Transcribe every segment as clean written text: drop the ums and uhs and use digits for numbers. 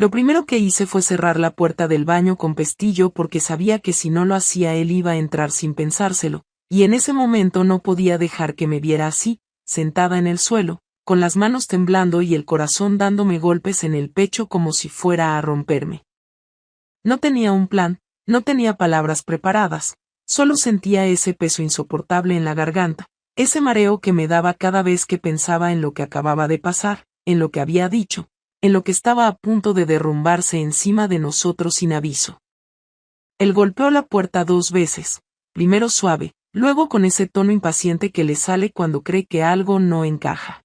Lo primero que hice fue cerrar la puerta del baño con pestillo porque sabía que si no lo hacía él iba a entrar sin pensárselo, y en ese momento no podía dejar que me viera así, sentada en el suelo, con las manos temblando y el corazón dándome golpes en el pecho como si fuera a romperme. No tenía un plan, no tenía palabras preparadas, solo sentía ese peso insoportable en la garganta, ese mareo que me daba cada vez que pensaba en lo que acababa de pasar, en lo que había dicho, en lo que estaba a punto de derrumbarse encima de nosotros sin aviso. Él golpeó la puerta 2 veces, primero suave, luego con ese tono impaciente que le sale cuando cree que algo no encaja.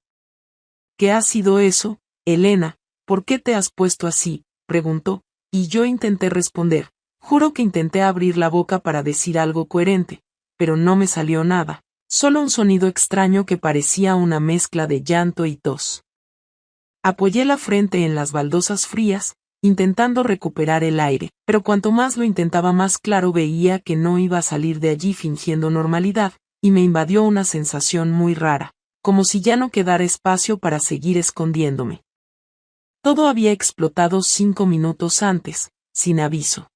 ¿Qué ha sido eso, Elena? ¿Por qué te has puesto así?, preguntó, y yo intenté responder. Juro que intenté abrir la boca para decir algo coherente, pero no me salió nada, solo un sonido extraño que parecía una mezcla de llanto y tos. Apoyé la frente en las baldosas frías, intentando recuperar el aire, pero cuanto más lo intentaba más claro veía que no iba a salir de allí fingiendo normalidad, y me invadió una sensación muy rara, como si ya no quedara espacio para seguir escondiéndome. Todo había explotado 5 minutos antes, sin aviso.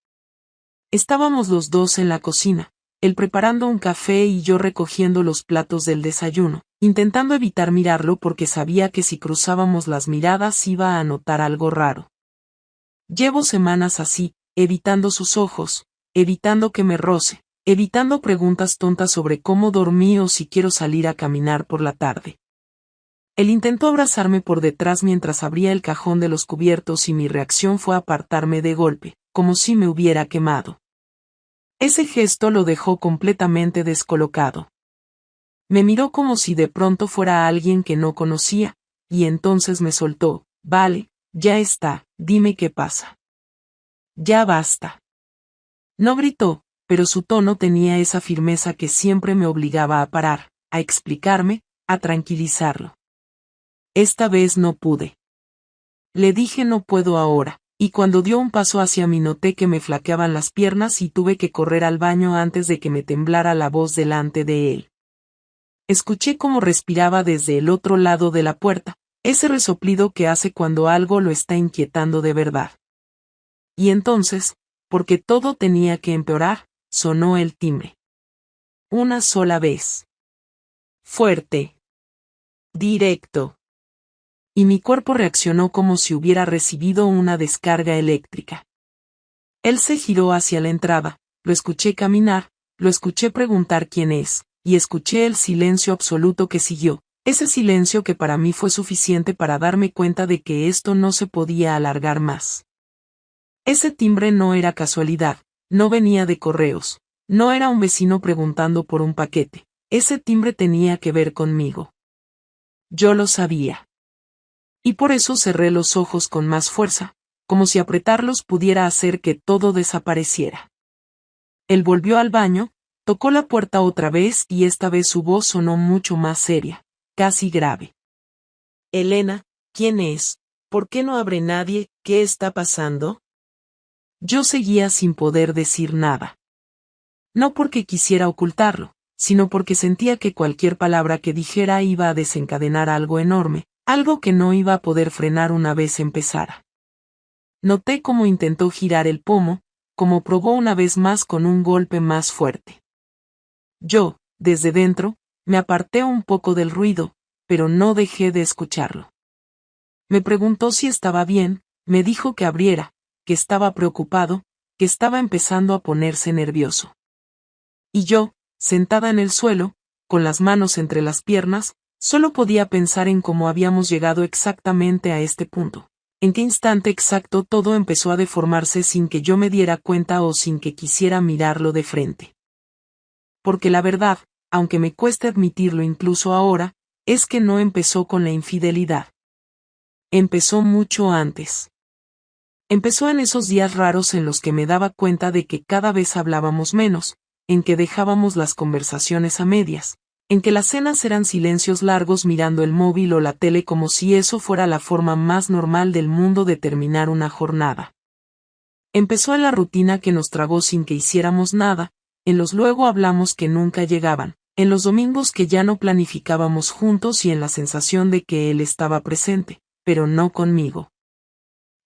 Estábamos los dos en la cocina, él preparando un café y yo recogiendo los platos del desayuno, intentando evitar mirarlo porque sabía que si cruzábamos las miradas iba a notar algo raro. Llevo semanas así, evitando sus ojos, evitando que me roce, evitando preguntas tontas sobre cómo dormí o si quiero salir a caminar por la tarde. Él intentó abrazarme por detrás mientras abría el cajón de los cubiertos y mi reacción fue apartarme de golpe, como si me hubiera quemado. Ese gesto lo dejó completamente descolocado. Me miró como si de pronto fuera alguien que no conocía, y entonces me soltó. Vale, ya está, dime qué pasa. Ya basta. No gritó, pero su tono tenía esa firmeza que siempre me obligaba a parar, a explicarme, a tranquilizarlo. Esta vez no pude. Le dije no puedo ahora, y cuando dio un paso hacia mí noté que me flaqueaban las piernas y tuve que correr al baño antes de que me temblara la voz delante de él. Escuché cómo respiraba desde el otro lado de la puerta, ese resoplido que hace cuando algo lo está inquietando de verdad. Y entonces, porque todo tenía que empeorar, sonó el timbre. Una sola vez. Fuerte. Directo. Y mi cuerpo reaccionó como si hubiera recibido una descarga eléctrica. Él se giró hacia la entrada, lo escuché caminar, lo escuché preguntar quién es, y escuché el silencio absoluto que siguió, ese silencio que para mí fue suficiente para darme cuenta de que esto no se podía alargar más. Ese timbre no era casualidad, no venía de correos, no era un vecino preguntando por un paquete, ese timbre tenía que ver conmigo. Yo lo sabía. Y por eso cerré los ojos con más fuerza, como si apretarlos pudiera hacer que todo desapareciera. Él volvió al baño, tocó la puerta otra vez y esta vez su voz sonó mucho más seria, casi grave. Elena, ¿quién es? ¿Por qué no abre nadie? ¿Qué está pasando? Yo seguía sin poder decir nada. No porque quisiera ocultarlo, sino porque sentía que cualquier palabra que dijera iba a desencadenar algo enorme, algo que no iba a poder frenar una vez empezara. Noté cómo intentó girar el pomo, como probó una vez más con un golpe más fuerte. Yo, desde dentro, me aparté un poco del ruido, pero no dejé de escucharlo. Me preguntó si estaba bien, me dijo que abriera, que estaba preocupado, que estaba empezando a ponerse nervioso. Y yo, sentada en el suelo, con las manos entre las piernas, solo podía pensar en cómo habíamos llegado exactamente a este punto, en qué instante exacto todo empezó a deformarse sin que yo me diera cuenta o sin que quisiera mirarlo de frente. Porque la verdad, aunque me cueste admitirlo incluso ahora, es que no empezó con la infidelidad. Empezó mucho antes. Empezó en esos días raros en los que me daba cuenta de que cada vez hablábamos menos, en que dejábamos las conversaciones a medias, en que las cenas eran silencios largos mirando el móvil o la tele como si eso fuera la forma más normal del mundo de terminar una jornada. Empezó en la rutina que nos tragó sin que hiciéramos nada, en los luego hablamos que nunca llegaban, en los domingos que ya no planificábamos juntos y en la sensación de que él estaba presente, pero no conmigo.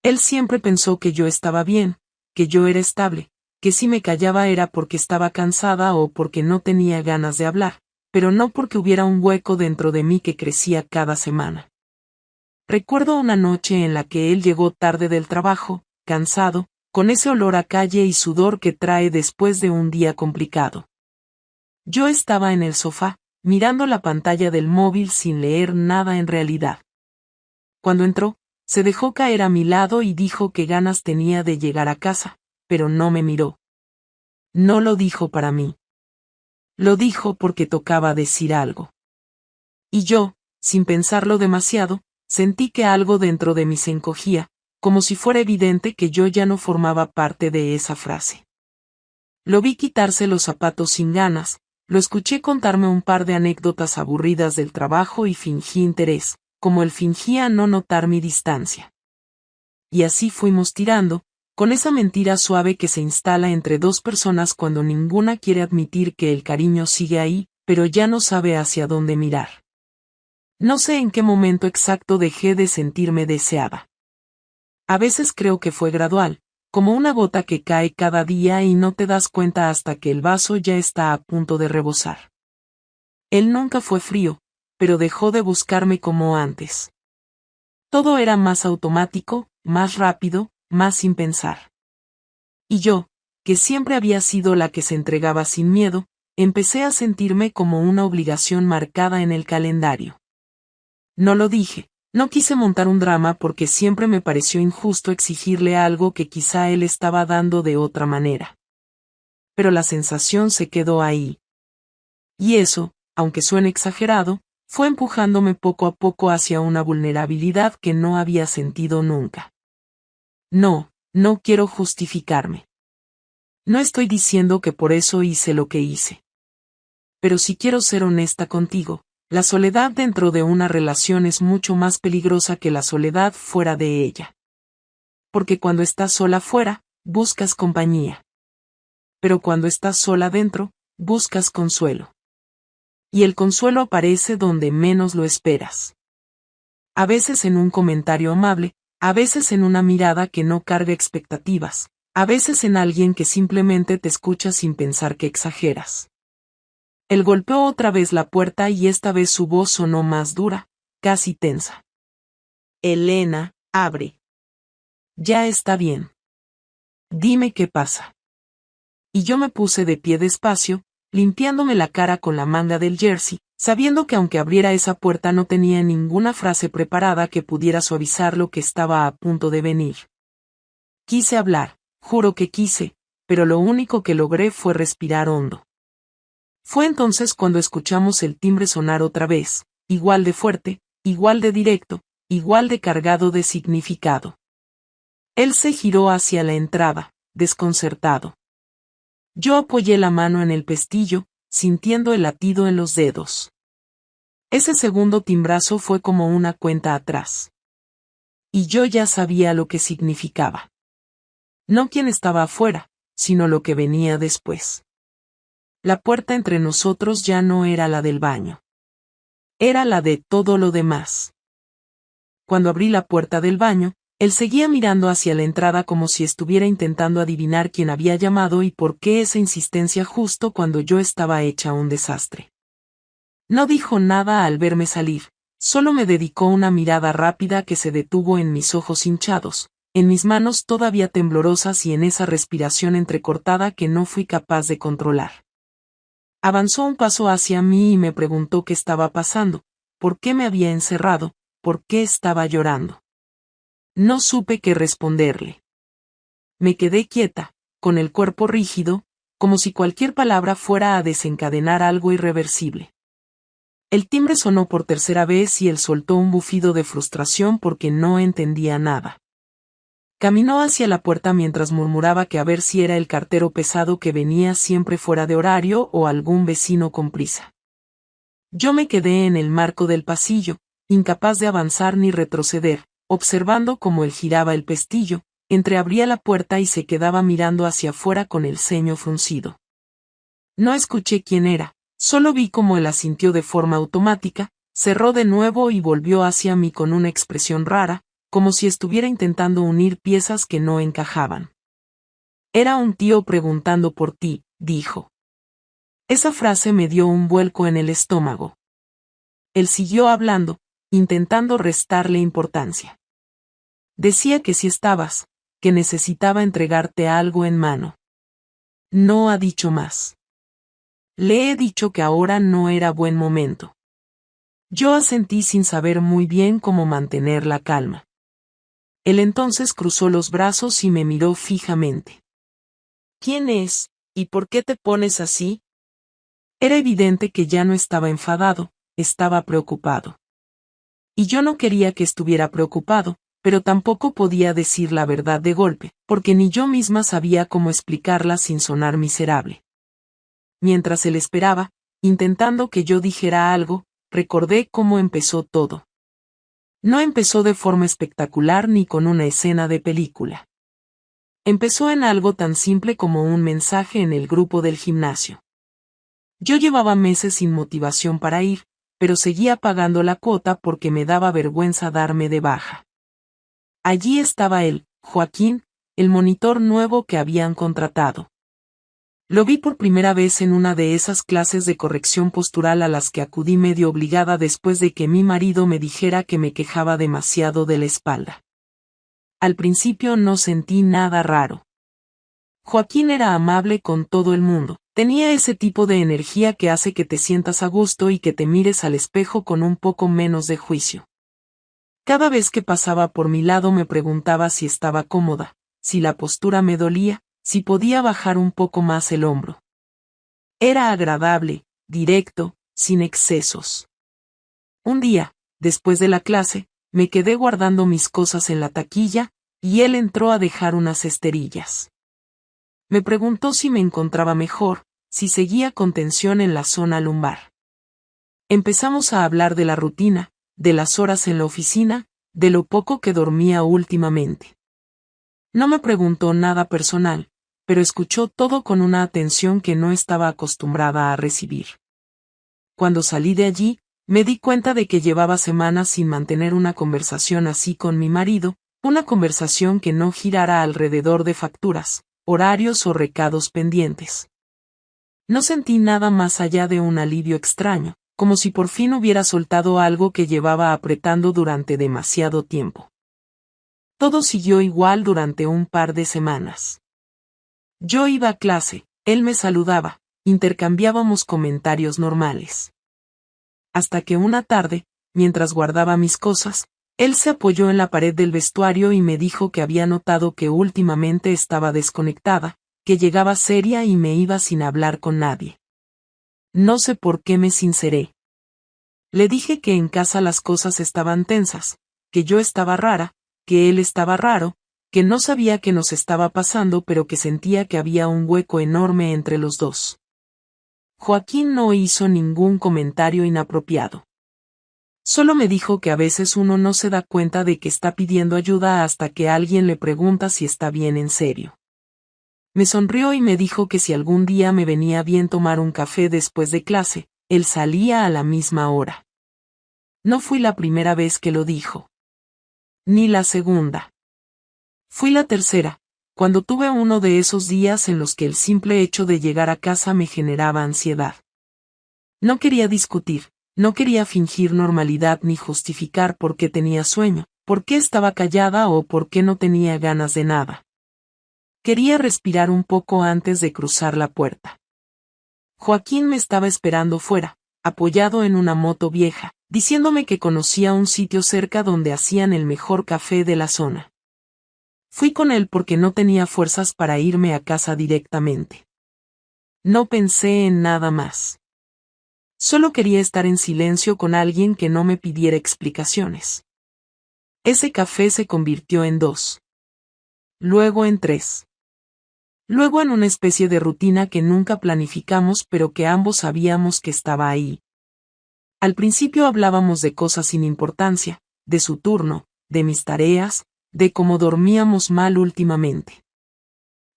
Él siempre pensó que yo estaba bien, que yo era estable, que si me callaba era porque estaba cansada o porque no tenía ganas de hablar, pero no porque hubiera un hueco dentro de mí que crecía cada semana. Recuerdo una noche en la que él llegó tarde del trabajo, cansado, con ese olor a calle y sudor que trae después de un día complicado. Yo estaba en el sofá, mirando la pantalla del móvil sin leer nada en realidad. Cuando entró, se dejó caer a mi lado y dijo que ganas tenía de llegar a casa, pero no me miró. No lo dijo para mí. Lo dijo porque tocaba decir algo. Y yo, sin pensarlo demasiado, sentí que algo dentro de mí se encogía, como si fuera evidente que yo ya no formaba parte de esa frase. Lo vi quitarse los zapatos sin ganas, lo escuché contarme un par de anécdotas aburridas del trabajo y fingí interés, como él fingía no notar mi distancia. Y así fuimos tirando, con esa mentira suave que se instala entre dos personas cuando ninguna quiere admitir que el cariño sigue ahí, pero ya no sabe hacia dónde mirar. No sé en qué momento exacto dejé de sentirme deseada. A veces creo que fue gradual, como una gota que cae cada día y no te das cuenta hasta que el vaso ya está a punto de rebosar. Él nunca fue frío, pero dejó de buscarme como antes. Todo era más automático, más rápido, más sin pensar. Y yo, que siempre había sido la que se entregaba sin miedo, empecé a sentirme como una obligación marcada en el calendario. No lo dije, no quise montar un drama porque siempre me pareció injusto exigirle algo que quizá él estaba dando de otra manera. Pero la sensación se quedó ahí. Y eso, aunque suene exagerado, fue empujándome poco a poco hacia una vulnerabilidad que no había sentido nunca. No quiero justificarme. No estoy diciendo que por eso hice lo que hice. Pero si quiero ser honesta contigo, la soledad dentro de una relación es mucho más peligrosa que la soledad fuera de ella. Porque cuando estás sola fuera, buscas compañía. Pero cuando estás sola dentro, buscas consuelo. Y el consuelo aparece donde menos lo esperas. A veces en un comentario amable, a veces en una mirada que no carga expectativas, a veces en alguien que simplemente te escucha sin pensar que exageras. Él golpeó otra vez la puerta y esta vez su voz sonó más dura, casi tensa. Elena, abre. Ya está bien. Dime qué pasa. Y yo me puse de pie despacio, limpiándome la cara con la manga del jersey, sabiendo que aunque abriera esa puerta no tenía ninguna frase preparada que pudiera suavizar lo que estaba a punto de venir. Quise hablar, juro que quise, pero lo único que logré fue respirar hondo. Fue entonces cuando escuchamos el timbre sonar otra vez, igual de fuerte, igual de directo, igual de cargado de significado. Él se giró hacia la entrada, desconcertado. Yo apoyé la mano en el pestillo, sintiendo el latido en los dedos. Ese segundo timbrazo fue como una cuenta atrás. Y yo ya sabía lo que significaba. No quién estaba afuera, sino lo que venía después. La puerta entre nosotros ya no era la del baño. Era la de todo lo demás. Cuando abrí la puerta del baño, él seguía mirando hacia la entrada como si estuviera intentando adivinar quién había llamado y por qué esa insistencia justo cuando yo estaba hecha un desastre. No dijo nada al verme salir, solo me dedicó una mirada rápida que se detuvo en mis ojos hinchados, en mis manos todavía temblorosas y en esa respiración entrecortada que no fui capaz de controlar. Avanzó un paso hacia mí y me preguntó qué estaba pasando, por qué me había encerrado, por qué estaba llorando. No supe qué responderle. Me quedé quieta, con el cuerpo rígido, como si cualquier palabra fuera a desencadenar algo irreversible. El timbre sonó por tercera vez y él soltó un bufido de frustración porque no entendía nada. Caminó hacia la puerta mientras murmuraba que a ver si era el cartero pesado que venía siempre fuera de horario o algún vecino con prisa. Yo me quedé en el marco del pasillo, incapaz de avanzar ni retroceder, observando cómo él giraba el pestillo, entreabría la puerta y se quedaba mirando hacia afuera con el ceño fruncido. No escuché quién era, solo vi cómo él asintió de forma automática, cerró de nuevo y volvió hacia mí con una expresión rara, como si estuviera intentando unir piezas que no encajaban. Era un tío preguntando por ti, dijo. Esa frase me dio un vuelco en el estómago. Él siguió hablando, intentando restarle importancia. Decía que si estabas, que necesitaba entregarte algo en mano. No ha dicho más. Le he dicho que ahora no era buen momento. Yo asentí sin saber muy bien cómo mantener la calma. Él entonces cruzó los brazos y me miró fijamente. ¿Quién es? ¿Y por qué te pones así? Era evidente que ya no estaba enfadado, estaba preocupado. Y yo no quería que estuviera preocupado, pero tampoco podía decir la verdad de golpe, porque ni yo misma sabía cómo explicarla sin sonar miserable. Mientras él esperaba, intentando que yo dijera algo, recordé cómo empezó todo. No empezó de forma espectacular ni con una escena de película. Empezó en algo tan simple como un mensaje en el grupo del gimnasio. Yo llevaba meses sin motivación para ir, pero seguía pagando la cuota porque me daba vergüenza darme de baja. Allí estaba él, Joaquín, el monitor nuevo que habían contratado. Lo vi por primera vez en una de esas clases de corrección postural a las que acudí medio obligada después de que mi marido me dijera que me quejaba demasiado de la espalda. Al principio no sentí nada raro. Joaquín era amable con todo el mundo, tenía ese tipo de energía que hace que te sientas a gusto y que te mires al espejo con un poco menos de juicio. Cada vez que pasaba por mi lado me preguntaba si estaba cómoda, si la postura me dolía, si podía bajar un poco más el hombro. Era agradable, directo, sin excesos. Un día, después de la clase, me quedé guardando mis cosas en la taquilla, y él entró a dejar unas esterillas. Me preguntó si me encontraba mejor, si seguía con tensión en la zona lumbar. Empezamos a hablar de la rutina, de las horas en la oficina, de lo poco que dormía últimamente. No me preguntó nada personal, pero escuchó todo con una atención que no estaba acostumbrada a recibir. Cuando salí de allí, me di cuenta de que llevaba semanas sin mantener una conversación así con mi marido, una conversación que no girara alrededor de facturas, horarios o recados pendientes. No sentí nada más allá de un alivio extraño, como si por fin hubiera soltado algo que llevaba apretando durante demasiado tiempo. Todo siguió igual durante un par de semanas. Yo iba a clase, él me saludaba, intercambiábamos comentarios normales. Hasta que una tarde, mientras guardaba mis cosas, él se apoyó en la pared del vestuario y me dijo que había notado que últimamente estaba desconectada, que llegaba seria y me iba sin hablar con nadie. No sé por qué me sinceré. Le dije que en casa las cosas estaban tensas, que yo estaba rara, que él estaba raro, que no sabía qué nos estaba pasando pero que sentía que había un hueco enorme entre los dos. Joaquín no hizo ningún comentario inapropiado. Solo me dijo que a veces uno no se da cuenta de que está pidiendo ayuda hasta que alguien le pregunta si está bien en serio. Me sonrió y me dijo que si algún día me venía bien tomar un café después de clase, él salía a la misma hora. No fui la primera vez que lo dijo. Ni la segunda. Fui la tercera, cuando tuve uno de esos días en los que el simple hecho de llegar a casa me generaba ansiedad. No quería discutir, no quería fingir normalidad ni justificar por qué tenía sueño, por qué estaba callada o por qué no tenía ganas de nada. Quería respirar un poco antes de cruzar la puerta. Joaquín me estaba esperando fuera, apoyado en una moto vieja, diciéndome que conocía un sitio cerca donde hacían el mejor café de la zona. Fui con él porque no tenía fuerzas para irme a casa directamente. No pensé en nada más. Solo quería estar en silencio con alguien que no me pidiera explicaciones. Ese café se convirtió en 2. Luego en 3. Luego en una especie de rutina que nunca planificamos pero que ambos sabíamos que estaba ahí. Al principio hablábamos de cosas sin importancia, de su turno, de mis tareas, de cómo dormíamos mal últimamente.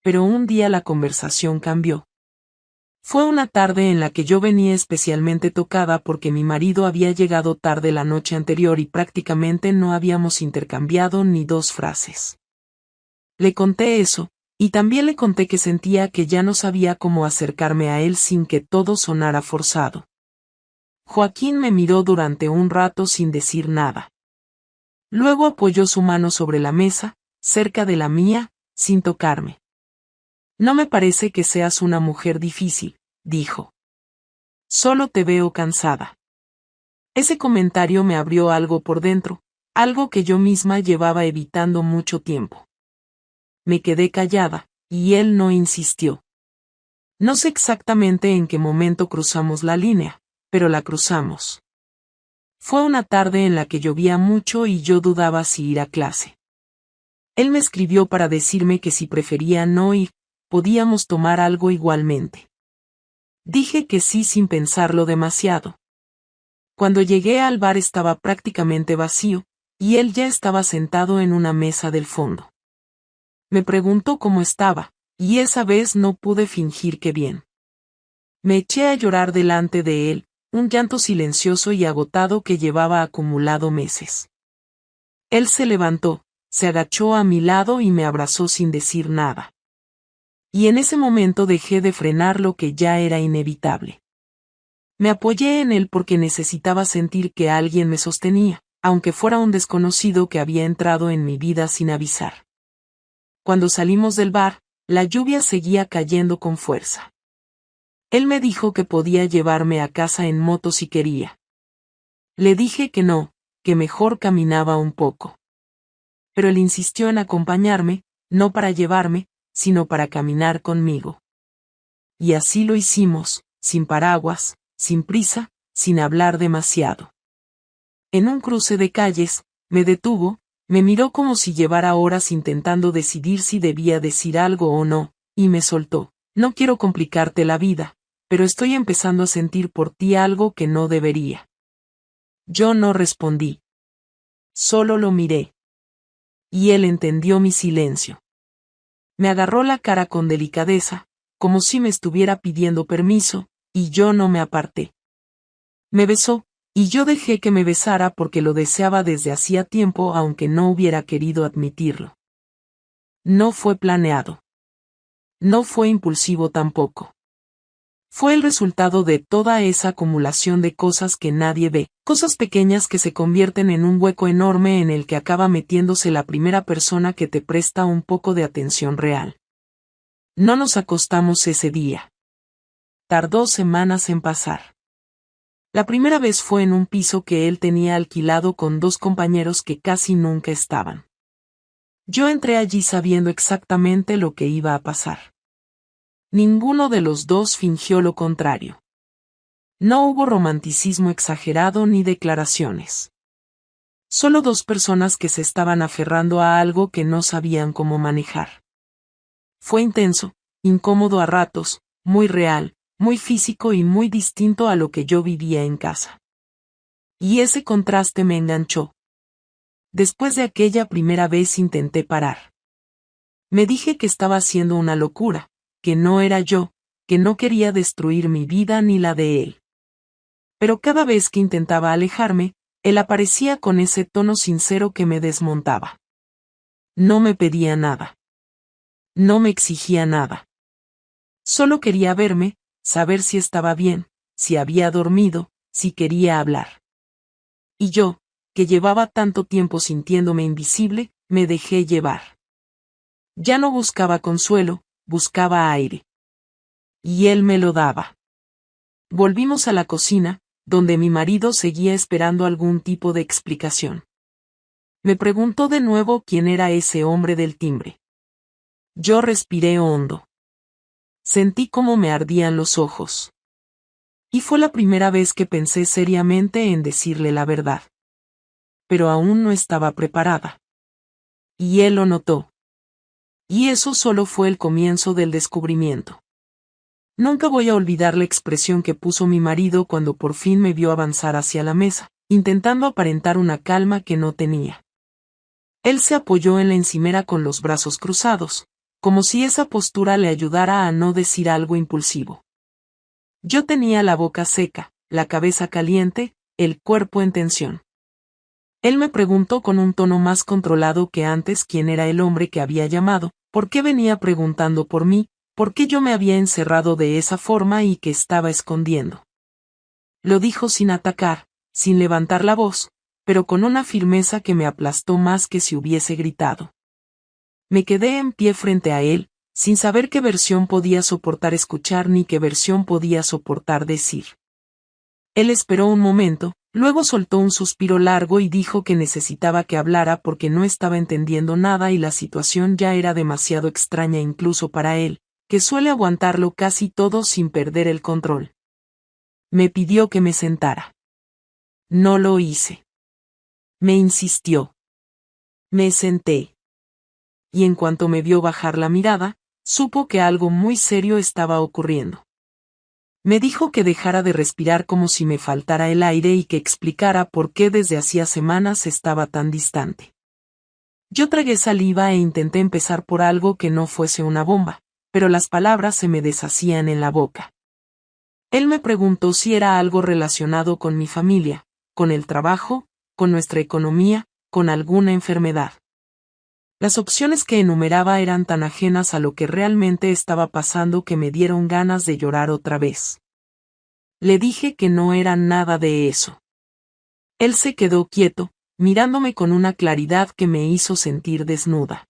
Pero un día la conversación cambió. Fue una tarde en la que yo venía especialmente tocada porque mi marido había llegado tarde la noche anterior y prácticamente no habíamos intercambiado ni dos frases. Le conté eso, y también le conté que sentía que ya no sabía cómo acercarme a él sin que todo sonara forzado. Joaquín me miró durante un rato sin decir nada. Luego apoyó su mano sobre la mesa, cerca de la mía, sin tocarme. No me parece que seas una mujer difícil, dijo. Solo te veo cansada. Ese comentario me abrió algo por dentro, algo que yo misma llevaba evitando mucho tiempo. Me quedé callada, y él no insistió. No sé exactamente en qué momento cruzamos la línea, pero la cruzamos. Fue una tarde en la que llovía mucho y yo dudaba si ir a clase. Él me escribió para decirme que si prefería no ir, podíamos tomar algo igualmente. Dije que sí sin pensarlo demasiado. Cuando llegué al bar estaba prácticamente vacío, y él ya estaba sentado en una mesa del fondo. Me preguntó cómo estaba, y esa vez no pude fingir que bien. Me eché a llorar delante de él, un llanto silencioso y agotado que llevaba acumulado meses. Él se levantó, se agachó a mi lado y me abrazó sin decir nada. Y en ese momento dejé de frenar lo que ya era inevitable. Me apoyé en él porque necesitaba sentir que alguien me sostenía, aunque fuera un desconocido que había entrado en mi vida sin avisar. Cuando salimos del bar, la lluvia seguía cayendo con fuerza. Él me dijo que podía llevarme a casa en moto si quería. Le dije que no, que mejor caminaba un poco. Pero él insistió en acompañarme, no para llevarme, sino para caminar conmigo. Y así lo hicimos, sin paraguas, sin prisa, sin hablar demasiado. En un cruce de calles, me detuvo, me miró como si llevara horas intentando decidir si debía decir algo o no, y me soltó. No quiero complicarte la vida, pero estoy empezando a sentir por ti algo que no debería. Yo no respondí. Solo lo miré. Y él entendió mi silencio. Me agarró la cara con delicadeza, como si me estuviera pidiendo permiso, y yo no me aparté. Me besó, y yo dejé que me besara porque lo deseaba desde hacía tiempo aunque no hubiera querido admitirlo. No fue planeado. No fue impulsivo tampoco. Fue el resultado de toda esa acumulación de cosas que nadie ve, cosas pequeñas que se convierten en un hueco enorme en el que acaba metiéndose la primera persona que te presta un poco de atención real. No nos acostamos ese día. Tardó semanas en pasar. La primera vez fue en un piso que él tenía alquilado con dos compañeros que casi nunca estaban. Yo entré allí sabiendo exactamente lo que iba a pasar. Ninguno de los dos fingió lo contrario. No hubo romanticismo exagerado ni declaraciones. Solo dos personas que se estaban aferrando a algo que no sabían cómo manejar. Fue intenso, incómodo a ratos, muy real, muy físico y muy distinto a lo que yo vivía en casa. Y ese contraste me enganchó. Después de aquella primera vez intenté parar. Me dije que estaba haciendo una locura, que no era yo, que no quería destruir mi vida ni la de él. Pero cada vez que intentaba alejarme, él aparecía con ese tono sincero que me desmontaba. No me pedía nada. No me exigía nada. Solo quería verme, saber si estaba bien, si había dormido, si quería hablar. Y yo, que llevaba tanto tiempo sintiéndome invisible, me dejé llevar. Ya no buscaba consuelo, buscaba aire. Y él me lo daba. Volvimos a la cocina, donde mi marido seguía esperando algún tipo de explicación. Me preguntó de nuevo quién era ese hombre del timbre. Yo respiré hondo. Sentí cómo me ardían los ojos. Y fue la primera vez que pensé seriamente en decirle la verdad. Pero aún no estaba preparada. Y él lo notó. Y eso solo fue el comienzo del descubrimiento. Nunca voy a olvidar la expresión que puso mi marido cuando por fin me vio avanzar hacia la mesa, intentando aparentar una calma que no tenía. Él se apoyó en la encimera con los brazos cruzados, como si esa postura le ayudara a no decir algo impulsivo. Yo tenía la boca seca, la cabeza caliente, el cuerpo en tensión. Él me preguntó con un tono más controlado que antes quién era el hombre que había llamado, por qué venía preguntando por mí, por qué yo me había encerrado de esa forma y qué estaba escondiendo. Lo dijo sin atacar, sin levantar la voz, pero con una firmeza que me aplastó más que si hubiese gritado. Me quedé en pie frente a él, sin saber qué versión podía soportar escuchar ni qué versión podía soportar decir. Él esperó un momento, luego soltó un suspiro largo y dijo que necesitaba que hablara porque no estaba entendiendo nada y la situación ya era demasiado extraña incluso para él, que suele aguantarlo casi todo sin perder el control. Me pidió que me sentara. No lo hice. Me insistió. Me senté. Y en cuanto me vio bajar la mirada, supo que algo muy serio estaba ocurriendo. Me dijo que dejara de respirar como si me faltara el aire y que explicara por qué desde hacía semanas estaba tan distante. Yo tragué saliva e intenté empezar por algo que no fuese una bomba, pero las palabras se me deshacían en la boca. Él me preguntó si era algo relacionado con mi familia, con el trabajo, con nuestra economía, con alguna enfermedad. Las opciones que enumeraba eran tan ajenas a lo que realmente estaba pasando que me dieron ganas de llorar otra vez. Le dije que no era nada de eso. Él se quedó quieto, mirándome con una claridad que me hizo sentir desnuda.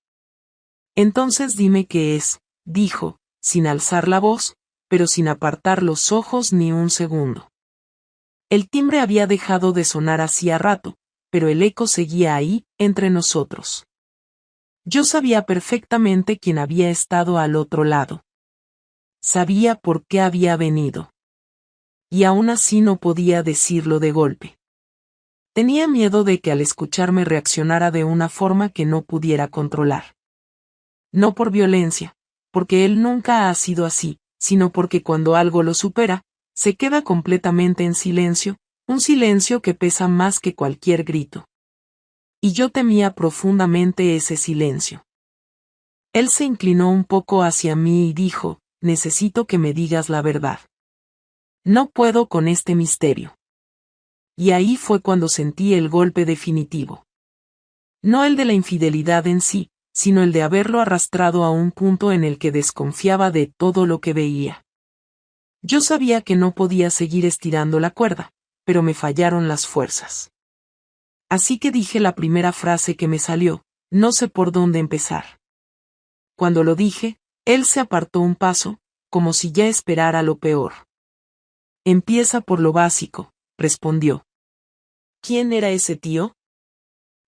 Entonces dime qué es, dijo, sin alzar la voz, pero sin apartar los ojos ni un segundo. El timbre había dejado de sonar hacía rato, pero el eco seguía ahí, entre nosotros. Yo sabía perfectamente quién había estado al otro lado. Sabía por qué había venido. Y aún así no podía decirlo de golpe. Tenía miedo de que al escucharme reaccionara de una forma que no pudiera controlar. No por violencia, porque él nunca ha sido así, sino porque cuando algo lo supera, se queda completamente en silencio, un silencio que pesa más que cualquier grito. Y yo temía profundamente ese silencio. Él se inclinó un poco hacia mí y dijo, necesito que me digas la verdad. No puedo con este misterio. Y ahí fue cuando sentí el golpe definitivo. No el de la infidelidad en sí, sino el de haberlo arrastrado a un punto en el que desconfiaba de todo lo que veía. Yo sabía que no podía seguir estirando la cuerda, pero me fallaron las fuerzas. Así que dije la primera frase que me salió, no sé por dónde empezar. Cuando lo dije, él se apartó un paso, como si ya esperara lo peor. Empieza por lo básico, respondió. ¿Quién era ese tío?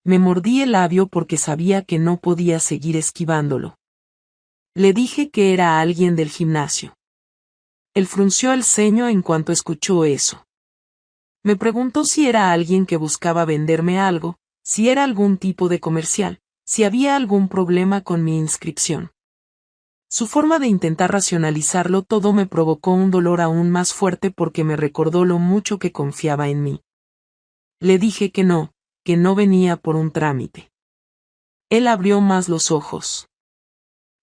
Me mordí el labio porque sabía que no podía seguir esquivándolo. Le dije que era alguien del gimnasio. Él frunció el ceño en cuanto escuchó eso. Me preguntó si era alguien que buscaba venderme algo, si era algún tipo de comercial, si había algún problema con mi inscripción. Su forma de intentar racionalizarlo todo me provocó un dolor aún más fuerte porque me recordó lo mucho que confiaba en mí. Le dije que no venía por un trámite. Él abrió más los ojos.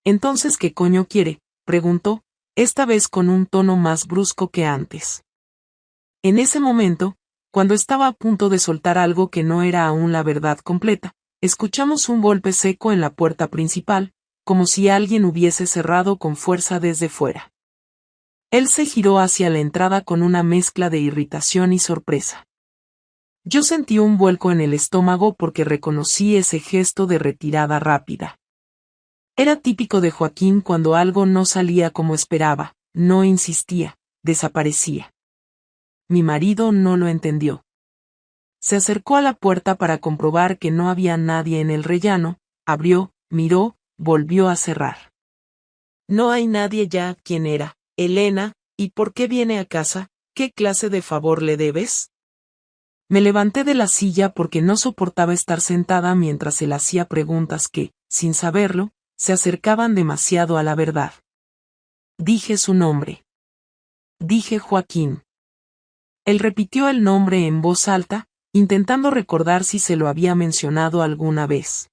¿Entonces qué coño quiere?, preguntó, esta vez con un tono más brusco que antes. En ese momento, cuando estaba a punto de soltar algo que no era aún la verdad completa, escuchamos un golpe seco en la puerta principal, como si alguien hubiese cerrado con fuerza desde fuera. Él se giró hacia la entrada con una mezcla de irritación y sorpresa. Yo sentí un vuelco en el estómago porque reconocí ese gesto de retirada rápida. Era típico de Joaquín cuando algo no salía como esperaba, no insistía, desaparecía. Mi marido no lo entendió. Se acercó a la puerta para comprobar que no había nadie en el rellano, abrió, miró, volvió a cerrar. No hay nadie ya. ¿Quién era? Elena, ¿y por qué viene a casa? ¿Qué clase de favor le debes? Me levanté de la silla porque no soportaba estar sentada mientras él hacía preguntas que, sin saberlo, se acercaban demasiado a la verdad. Dije su nombre. Dije Joaquín. Él repitió el nombre en voz alta, intentando recordar si se lo había mencionado alguna vez.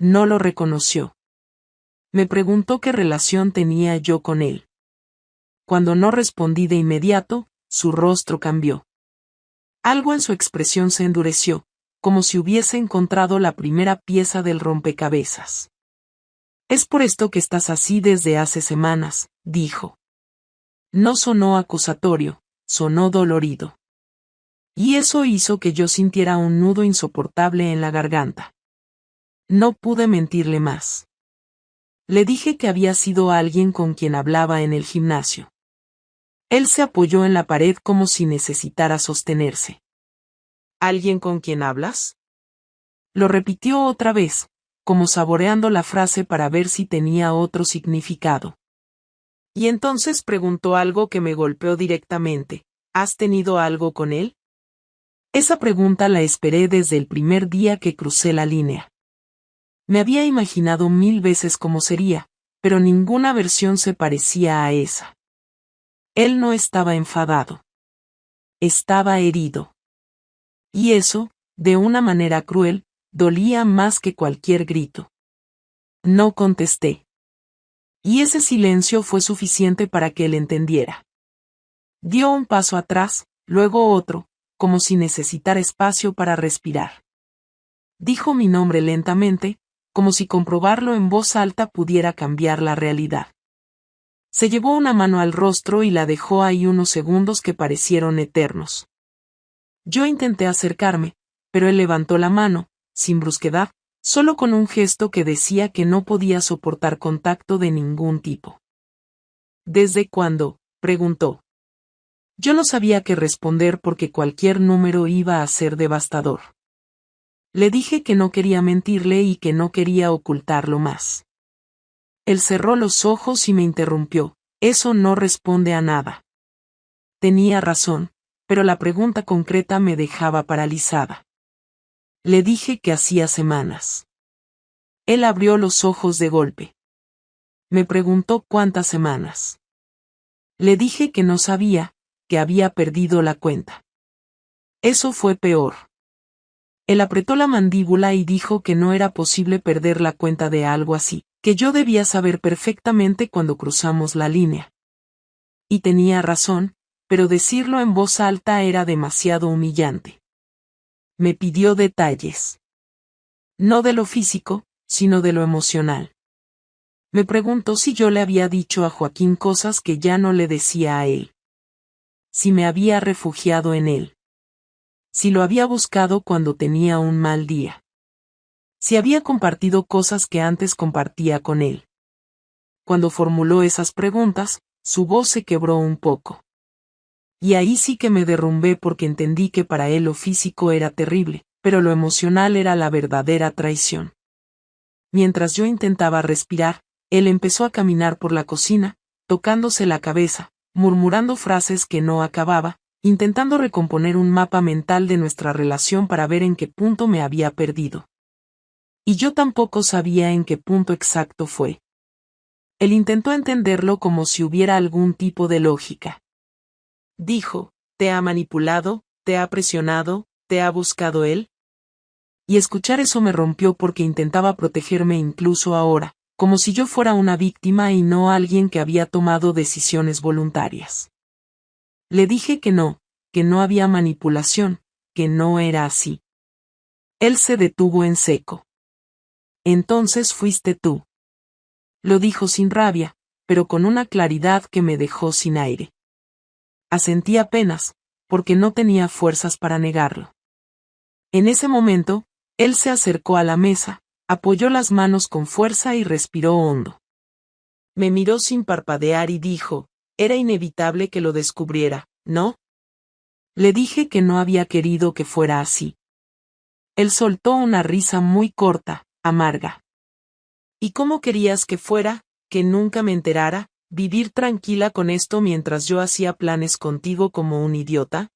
No lo reconoció. Me preguntó qué relación tenía yo con él. Cuando no respondí de inmediato, su rostro cambió. Algo en su expresión se endureció, como si hubiese encontrado la primera pieza del rompecabezas. Es por esto que estás así desde hace semanas, dijo. No sonó acusatorio, sonó dolorido. Y eso hizo que yo sintiera un nudo insoportable en la garganta. No pude mentirle más. Le dije que había sido alguien con quien hablaba en el gimnasio. Él se apoyó en la pared como si necesitara sostenerse. ¿Alguien con quien hablas? Lo repitió otra vez, como saboreando la frase para ver si tenía otro significado. Y entonces preguntó algo que me golpeó directamente. ¿Has tenido algo con él? Esa pregunta la esperé desde el primer día que crucé la línea. Me había imaginado 1000 veces cómo sería, pero ninguna versión se parecía a esa. Él no estaba enfadado. Estaba herido. Y eso, de una manera cruel, dolía más que cualquier grito. No contesté. Y ese silencio fue suficiente para que él entendiera. Dio un paso atrás, luego otro, como si necesitara espacio para respirar. Dijo mi nombre lentamente, como si comprobarlo en voz alta pudiera cambiar la realidad. Se llevó una mano al rostro y la dejó ahí unos segundos que parecieron eternos. Yo intenté acercarme, pero él levantó la mano, sin brusquedad, solo con un gesto que decía que no podía soportar contacto de ningún tipo. ¿Desde cuándo?, preguntó. Yo no sabía qué responder porque cualquier número iba a ser devastador. Le dije que no quería mentirle y que no quería ocultarlo más. Él cerró los ojos y me interrumpió. Eso no responde a nada. Tenía razón, pero la pregunta concreta me dejaba paralizada. Le dije que hacía semanas. Él abrió los ojos de golpe. Me preguntó cuántas semanas. Le dije que no sabía, que había perdido la cuenta. Eso fue peor. Él apretó la mandíbula y dijo que no era posible perder la cuenta de algo así, que yo debía saber perfectamente cuando cruzamos la línea. Y tenía razón, pero decirlo en voz alta era demasiado humillante. Me pidió detalles. No de lo físico, sino de lo emocional. Me preguntó si yo le había dicho a Joaquín cosas que ya no le decía a él. Si me había refugiado en él. Si lo había buscado cuando tenía un mal día. Si había compartido cosas que antes compartía con él. Cuando formuló esas preguntas, su voz se quebró un poco. Y ahí sí que me derrumbé porque entendí que para él lo físico era terrible, pero lo emocional era la verdadera traición. Mientras yo intentaba respirar, él empezó a caminar por la cocina, tocándose la cabeza, murmurando frases que no acababa, intentando recomponer un mapa mental de nuestra relación para ver en qué punto me había perdido. Y yo tampoco sabía en qué punto exacto fue. Él intentó entenderlo como si hubiera algún tipo de lógica. Dijo, ¿te ha manipulado, te ha presionado, te ha buscado él? Y escuchar eso me rompió porque intentaba protegerme incluso ahora, como si yo fuera una víctima y no alguien que había tomado decisiones voluntarias. Le dije que no había manipulación, que no era así. Él se detuvo en seco. Entonces fuiste tú. Lo dijo sin rabia, pero con una claridad que me dejó sin aire. Asentí apenas, porque no tenía fuerzas para negarlo. En ese momento, él se acercó a la mesa, apoyó las manos con fuerza y respiró hondo. Me miró sin parpadear y dijo, era inevitable que lo descubriera, ¿no? Le dije que no había querido que fuera así. Él soltó una risa muy corta, amarga. ¿Y cómo querías que fuera, que nunca me enterara, vivir tranquila con esto mientras yo hacía planes contigo como un idiota?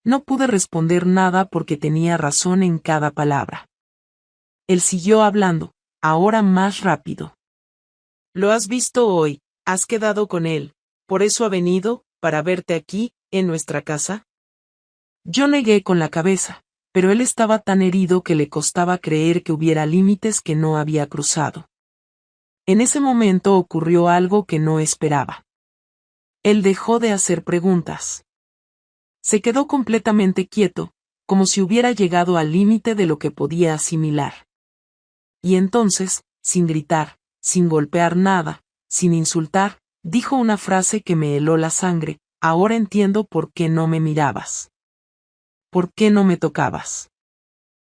No pude responder nada porque tenía razón en cada palabra. Él siguió hablando, ahora más rápido. Lo has visto hoy, has quedado con él, por eso ha venido, para verte aquí, en nuestra casa. Yo negué con la cabeza, pero él estaba tan herido que le costaba creer que hubiera límites que no había cruzado. En ese momento ocurrió algo que no esperaba. Él dejó de hacer preguntas. Se quedó completamente quieto, como si hubiera llegado al límite de lo que podía asimilar. Y entonces, sin gritar, sin golpear nada, sin insultar, dijo una frase que me heló la sangre: ahora entiendo por qué no me mirabas. ¿Por qué no me tocabas?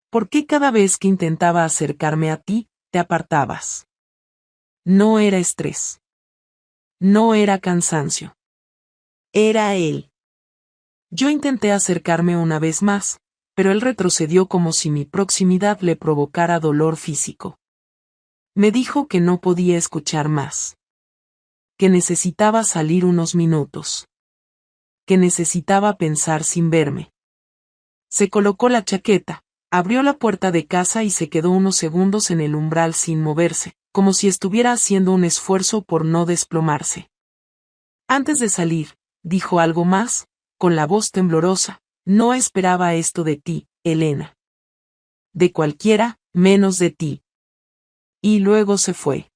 ¿Por qué cada vez que intentaba acercarme a ti, te apartabas? No era estrés. No era cansancio. Era él. Yo intenté acercarme una vez más, pero él retrocedió como si mi proximidad le provocara dolor físico. Me dijo que no podía escuchar más. Que necesitaba salir unos minutos. Que necesitaba pensar sin verme. Se colocó la chaqueta, abrió la puerta de casa y se quedó unos segundos en el umbral sin moverse, como si estuviera haciendo un esfuerzo por no desplomarse. Antes de salir, dijo algo más, con la voz temblorosa: no esperaba esto de ti, Elena. De cualquiera, menos de ti. Y luego se fue.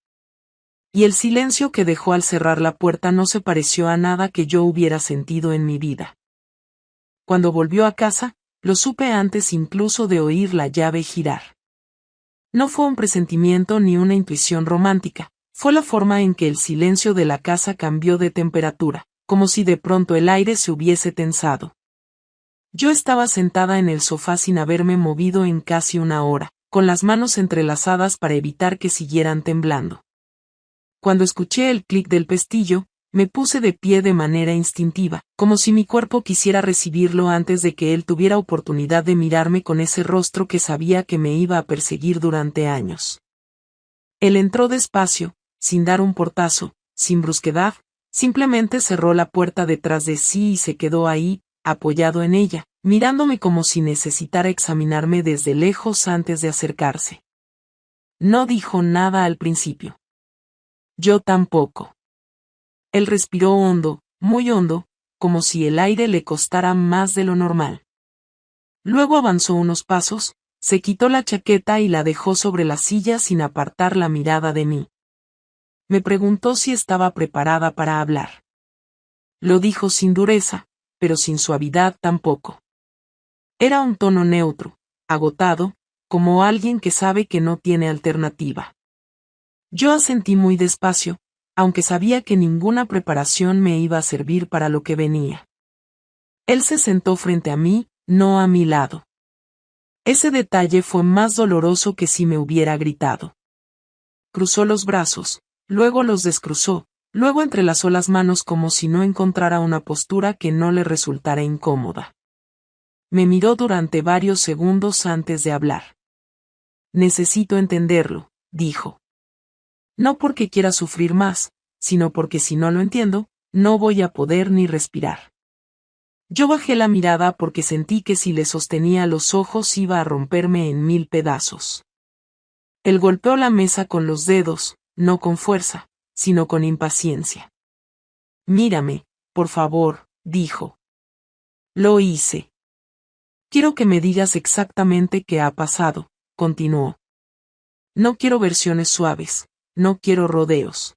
Y el silencio que dejó al cerrar la puerta no se pareció a nada que yo hubiera sentido en mi vida. Cuando volvió a casa, lo supe antes incluso de oír la llave girar. No fue un presentimiento ni una intuición romántica, fue la forma en que el silencio de la casa cambió de temperatura, como si de pronto el aire se hubiese tensado. Yo estaba sentada en el sofá sin haberme movido en casi una hora, con las manos entrelazadas para evitar que siguieran temblando. Cuando escuché el clic del pestillo, me puse de pie de manera instintiva, como si mi cuerpo quisiera recibirlo antes de que él tuviera oportunidad de mirarme con ese rostro que sabía que me iba a perseguir durante años. Él entró despacio, sin dar un portazo, sin brusquedad, simplemente cerró la puerta detrás de sí y se quedó ahí, apoyado en ella, mirándome como si necesitara examinarme desde lejos antes de acercarse. No dijo nada al principio. Yo tampoco. Él respiró hondo, muy hondo, como si el aire le costara más de lo normal. Luego avanzó unos pasos, se quitó la chaqueta y la dejó sobre la silla sin apartar la mirada de mí. Me preguntó si estaba preparada para hablar. Lo dijo sin dureza, pero sin suavidad tampoco. Era un tono neutro, agotado, como alguien que sabe que no tiene alternativa. Yo asentí muy despacio, aunque sabía que ninguna preparación me iba a servir para lo que venía. Él se sentó frente a mí, no a mi lado. Ese detalle fue más doloroso que si me hubiera gritado. Cruzó los brazos, luego los descruzó, luego entrelazó las manos como si no encontrara una postura que no le resultara incómoda. Me miró durante varios segundos antes de hablar. Necesito entenderlo, dijo. No porque quiera sufrir más, sino porque si no lo entiendo, no voy a poder ni respirar. Yo bajé la mirada porque sentí que si le sostenía los ojos iba a romperme en 1000 pedazos. Él golpeó la mesa con los dedos, no con fuerza, sino con impaciencia. Mírame, por favor, dijo. Lo hice. Quiero que me digas exactamente qué ha pasado, continuó. No quiero versiones suaves, no quiero rodeos.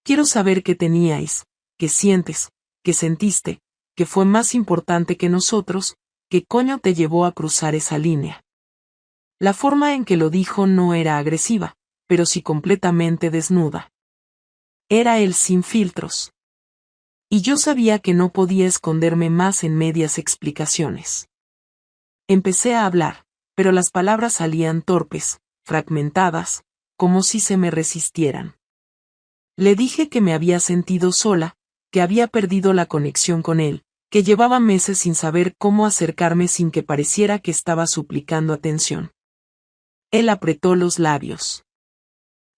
Quiero saber qué teníais, qué sientes, qué sentiste, qué fue más importante que nosotros, qué coño te llevó a cruzar esa línea. La forma en que lo dijo no era agresiva, pero sí completamente desnuda. Era él sin filtros. Y yo sabía que no podía esconderme más en medias explicaciones. Empecé a hablar, pero las palabras salían torpes, fragmentadas, como si se me resistieran. Le dije que me había sentido sola, que había perdido la conexión con él, que llevaba meses sin saber cómo acercarme sin que pareciera que estaba suplicando atención. Él apretó los labios.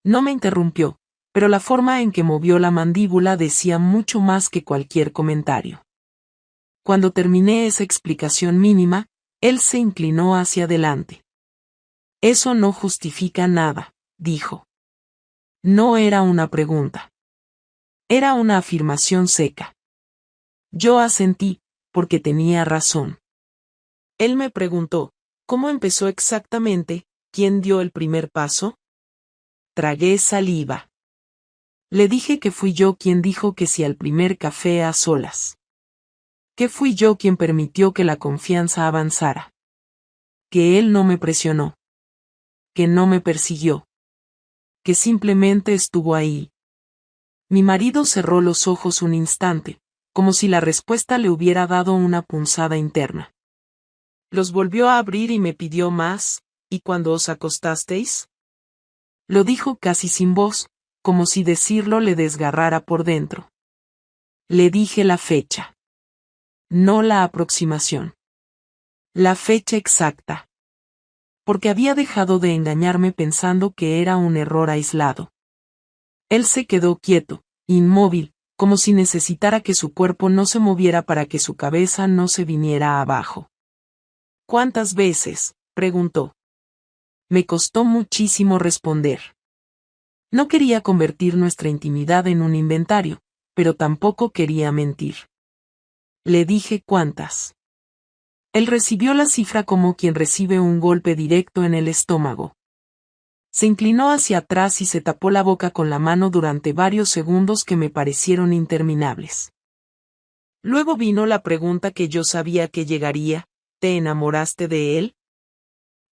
No me interrumpió, pero la forma en que movió la mandíbula decía mucho más que cualquier comentario. Cuando terminé esa explicación mínima, él se inclinó hacia adelante. Eso no justifica nada, dijo. No era una pregunta. Era una afirmación seca. Yo asentí, porque tenía razón. Él me preguntó, ¿cómo empezó exactamente? ¿Quién dio el primer paso? Tragué saliva. Le dije que fui yo quien dijo que sí al primer café a solas. Que fui yo quien permitió que la confianza avanzara. Que él no me presionó. Que no me persiguió. Que simplemente estuvo ahí. Mi marido cerró los ojos un instante, como si la respuesta le hubiera dado una punzada interna. Los volvió a abrir y me pidió más. ¿Y cuando os acostasteis? Lo dijo casi sin voz, como si decirlo le desgarrara por dentro. Le dije la fecha. No la aproximación. La fecha exacta. Porque había dejado de engañarme pensando que era un error aislado. Él se quedó quieto, inmóvil, como si necesitara que su cuerpo no se moviera para que su cabeza no se viniera abajo. ¿Cuántas veces?, preguntó. Me costó muchísimo responder. No quería convertir nuestra intimidad en un inventario, pero tampoco quería mentir. Le dije cuántas. Él recibió la cifra como quien recibe un golpe directo en el estómago. Se inclinó hacia atrás y se tapó la boca con la mano durante varios segundos que me parecieron interminables. Luego vino la pregunta que yo sabía que llegaría: ¿te enamoraste de él?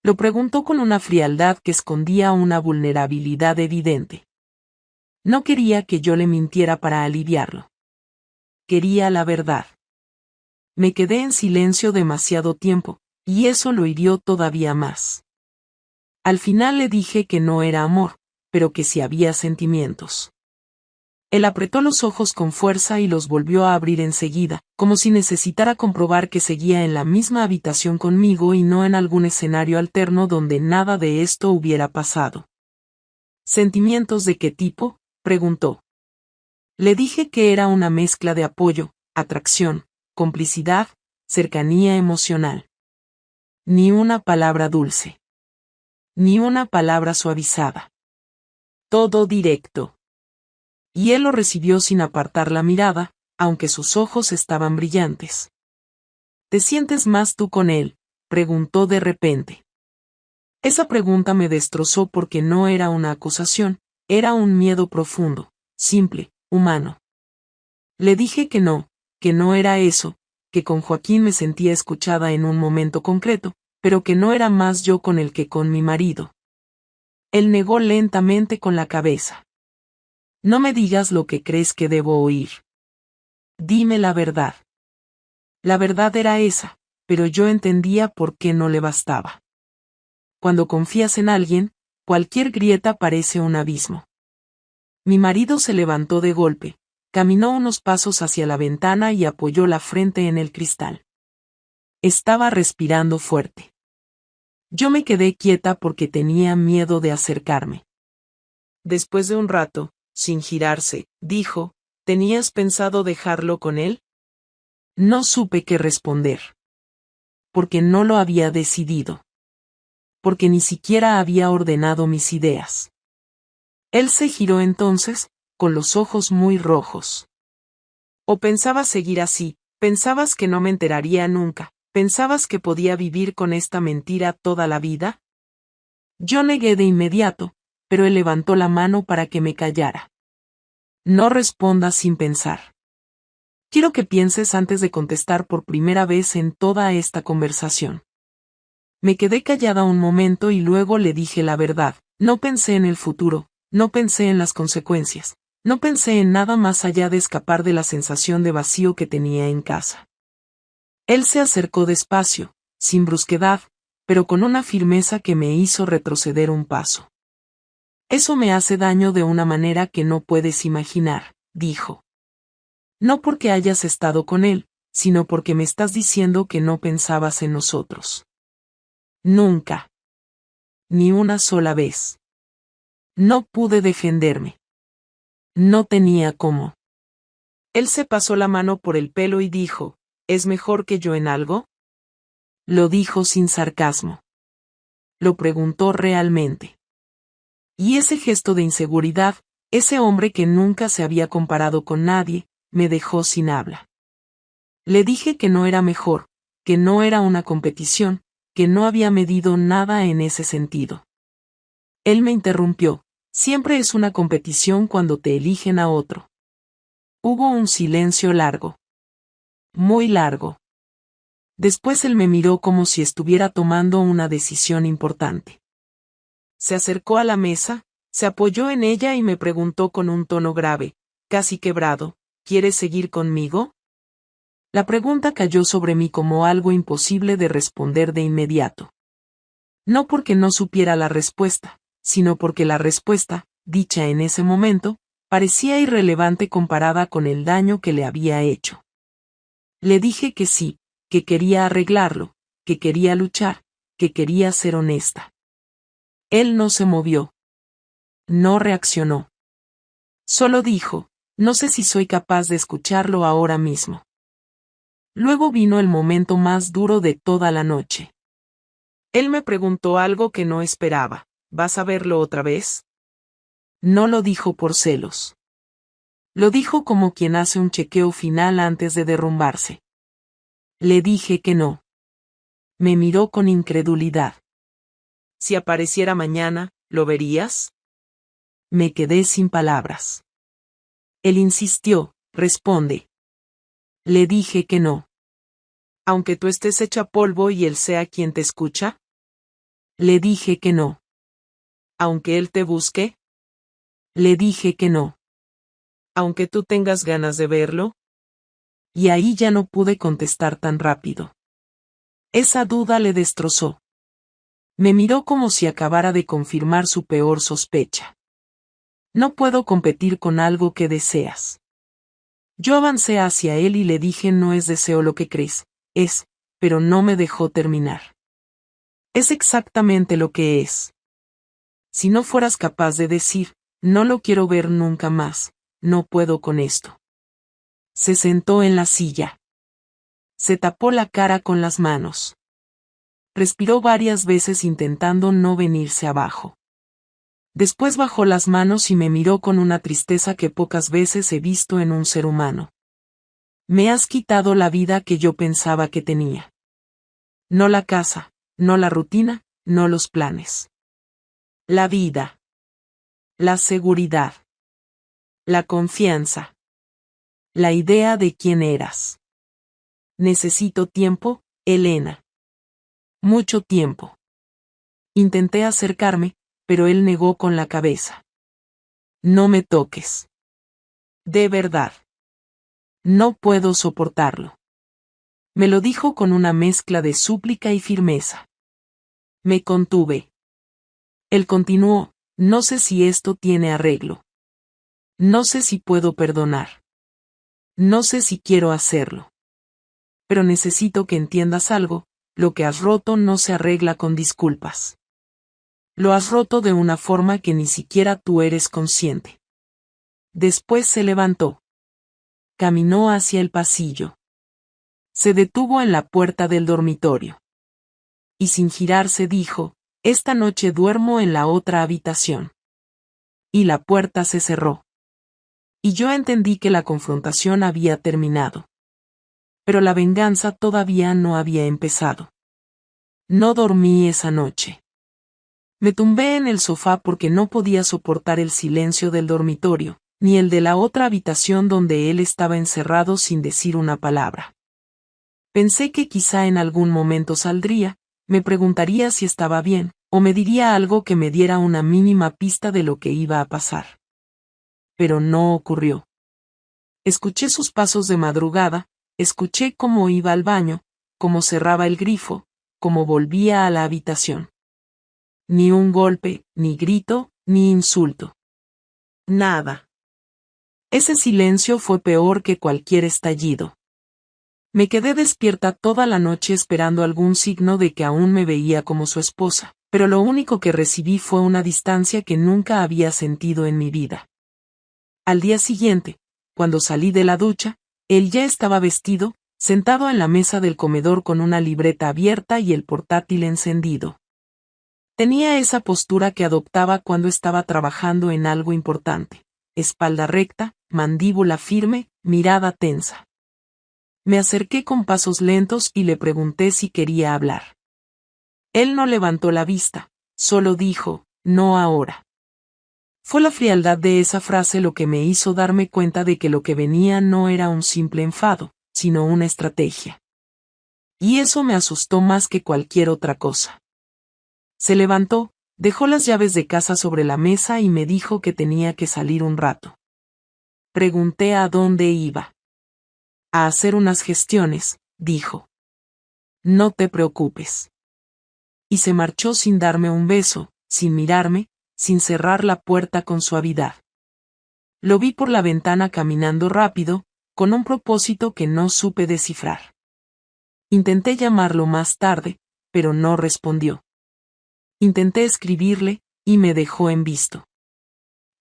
Lo preguntó con una frialdad que escondía una vulnerabilidad evidente. No quería que yo le mintiera para aliviarlo. Quería la verdad. Me quedé en silencio demasiado tiempo, y eso lo hirió todavía más. Al final le dije que no era amor, pero que sí había sentimientos. Él apretó los ojos con fuerza y los volvió a abrir enseguida, como si necesitara comprobar que seguía en la misma habitación conmigo y no en algún escenario alterno donde nada de esto hubiera pasado. ¿Sentimientos de qué tipo?, preguntó. Le dije que era una mezcla de apoyo, atracción, complicidad, cercanía emocional. Ni una palabra dulce. Ni una palabra suavizada. Todo directo. Y él lo recibió sin apartar la mirada, aunque sus ojos estaban brillantes. ¿Te sientes más tú con él?, preguntó de repente. Esa pregunta me destrozó porque no era una acusación, era un miedo profundo, simple, humano. Le dije que no era eso, que con Joaquín me sentía escuchada en un momento concreto, pero que no era más yo con él que con mi marido. Él negó lentamente con la cabeza. No me digas lo que crees que debo oír. Dime la verdad. La verdad era esa, pero yo entendía por qué no le bastaba. Cuando confías en alguien, cualquier grieta parece un abismo. Mi marido se levantó de golpe, caminó unos pasos hacia la ventana y apoyó la frente en el cristal. Estaba respirando fuerte. Yo me quedé quieta porque tenía miedo de acercarme. Después de un rato, sin girarse, dijo: ¿tenías pensado dejarlo con él? No supe qué responder. Porque no lo había decidido. Porque ni siquiera había ordenado mis ideas. Él se giró entonces, con los ojos muy rojos. ¿O pensabas seguir así? ¿Pensabas que no me enteraría nunca? ¿Pensabas que podía vivir con esta mentira toda la vida? Yo negué de inmediato, pero él levantó la mano para que me callara. No respondas sin pensar. Quiero que pienses antes de contestar por primera vez en toda esta conversación. Me quedé callada un momento y luego le dije la verdad. No pensé en el futuro, no pensé en las consecuencias, no pensé en nada más allá de escapar de la sensación de vacío que tenía en casa. Él se acercó despacio, sin brusquedad, pero con una firmeza que me hizo retroceder un paso. Eso me hace daño de una manera que no puedes imaginar, dijo. No porque hayas estado con él, sino porque me estás diciendo que no pensabas en nosotros. Nunca. Ni una sola vez. No pude defenderme. No tenía cómo. Él se pasó la mano por el pelo y dijo: ¿es mejor que yo en algo? Lo dijo sin sarcasmo. Lo preguntó realmente. Y ese gesto de inseguridad, ese hombre que nunca se había comparado con nadie, me dejó sin habla. Le dije que no era mejor, que no era una competición, que no había medido nada en ese sentido. Él me interrumpió: Siempre es una competición cuando te eligen a otro. Hubo un silencio largo. Muy largo. Después él me miró como si estuviera tomando una decisión importante. Se acercó a la mesa, se apoyó en ella y me preguntó con un tono grave, casi quebrado, ¿quieres seguir conmigo? La pregunta cayó sobre mí como algo imposible de responder de inmediato. No porque no supiera la respuesta, sino porque la respuesta, dicha en ese momento, parecía irrelevante comparada con el daño que le había hecho. Le dije que sí, que quería arreglarlo, que quería luchar, que quería ser honesta. Él no se movió. No reaccionó. Solo dijo, no sé si soy capaz de escucharlo ahora mismo. Luego vino el momento más duro de toda la noche. Él me preguntó algo que no esperaba, ¿vas a verlo otra vez? No lo dijo por celos. Lo dijo como quien hace un chequeo final antes de derrumbarse. Le dije que no. Me miró con incredulidad. Si apareciera mañana, ¿lo verías? Me quedé sin palabras. Él insistió, responde. Le dije que no. Aunque tú estés hecha polvo y él sea quien te escucha. Le dije que no. Aunque él te busque. Le dije que no. Aunque tú tengas ganas de verlo. Y ahí ya no pude contestar tan rápido. Esa duda le destrozó. Me miró como si acabara de confirmar su peor sospecha. No puedo competir con algo que deseas. Yo avancé hacia él y le dije no es deseo lo que crees, es, pero no me dejó terminar. Es exactamente lo que es. Si no fueras capaz de decir, no lo quiero ver nunca más, no puedo con esto. Se sentó en la silla. Se tapó la cara con las manos. Respiró varias veces intentando no venirse abajo. Después bajó las manos y me miró con una tristeza que pocas veces he visto en un ser humano. Me has quitado la vida que yo pensaba que tenía. No la casa, no la rutina, no los planes. La vida. La seguridad. La confianza. La idea de quién eras. Necesito tiempo, Elena. Mucho tiempo. Intenté acercarme, pero él negó con la cabeza. No me toques. De verdad. No puedo soportarlo. Me lo dijo con una mezcla de súplica y firmeza. Me contuve. Él continuó, no sé si esto tiene arreglo. No sé si puedo perdonar. No sé si quiero hacerlo. Pero necesito que entiendas algo, lo que has roto no se arregla con disculpas. Lo has roto de una forma que ni siquiera tú eres consciente. Después se levantó. Caminó hacia el pasillo. Se detuvo en la puerta del dormitorio. Y sin girarse dijo, esta noche duermo en la otra habitación. Y la puerta se cerró. Y yo entendí que la confrontación había terminado. Pero la venganza todavía no había empezado. No dormí esa noche. Me tumbé en el sofá porque no podía soportar el silencio del dormitorio, ni el de la otra habitación donde él estaba encerrado sin decir una palabra. Pensé que quizá en algún momento saldría, me preguntaría si estaba bien, o me diría algo que me diera una mínima pista de lo que iba a pasar. Pero no ocurrió. Escuché sus pasos de madrugada, escuché cómo iba al baño, cómo cerraba el grifo, cómo volvía a la habitación. Ni un golpe, ni grito, ni insulto. Nada. Ese silencio fue peor que cualquier estallido. Me quedé despierta toda la noche esperando algún signo de que aún me veía como su esposa, pero lo único que recibí fue una distancia que nunca había sentido en mi vida. Al día siguiente, cuando salí de la ducha, él ya estaba vestido, sentado en la mesa del comedor con una libreta abierta y el portátil encendido. Tenía esa postura que adoptaba cuando estaba trabajando en algo importante, espalda recta, mandíbula firme, mirada tensa. Me acerqué con pasos lentos y le pregunté si quería hablar. Él no levantó la vista, solo dijo, no ahora. Fue la frialdad de esa frase lo que me hizo darme cuenta de que lo que venía no era un simple enfado, sino una estrategia. Y eso me asustó más que cualquier otra cosa. Se levantó, dejó las llaves de casa sobre la mesa y me dijo que tenía que salir un rato. Pregunté a dónde iba. A hacer unas gestiones, dijo. No te preocupes. Y se marchó sin darme un beso, sin mirarme, sin cerrar la puerta con suavidad. Lo vi por la ventana caminando rápido, con un propósito que no supe descifrar. Intenté llamarlo más tarde, pero no respondió. Intenté escribirle, y me dejó en visto.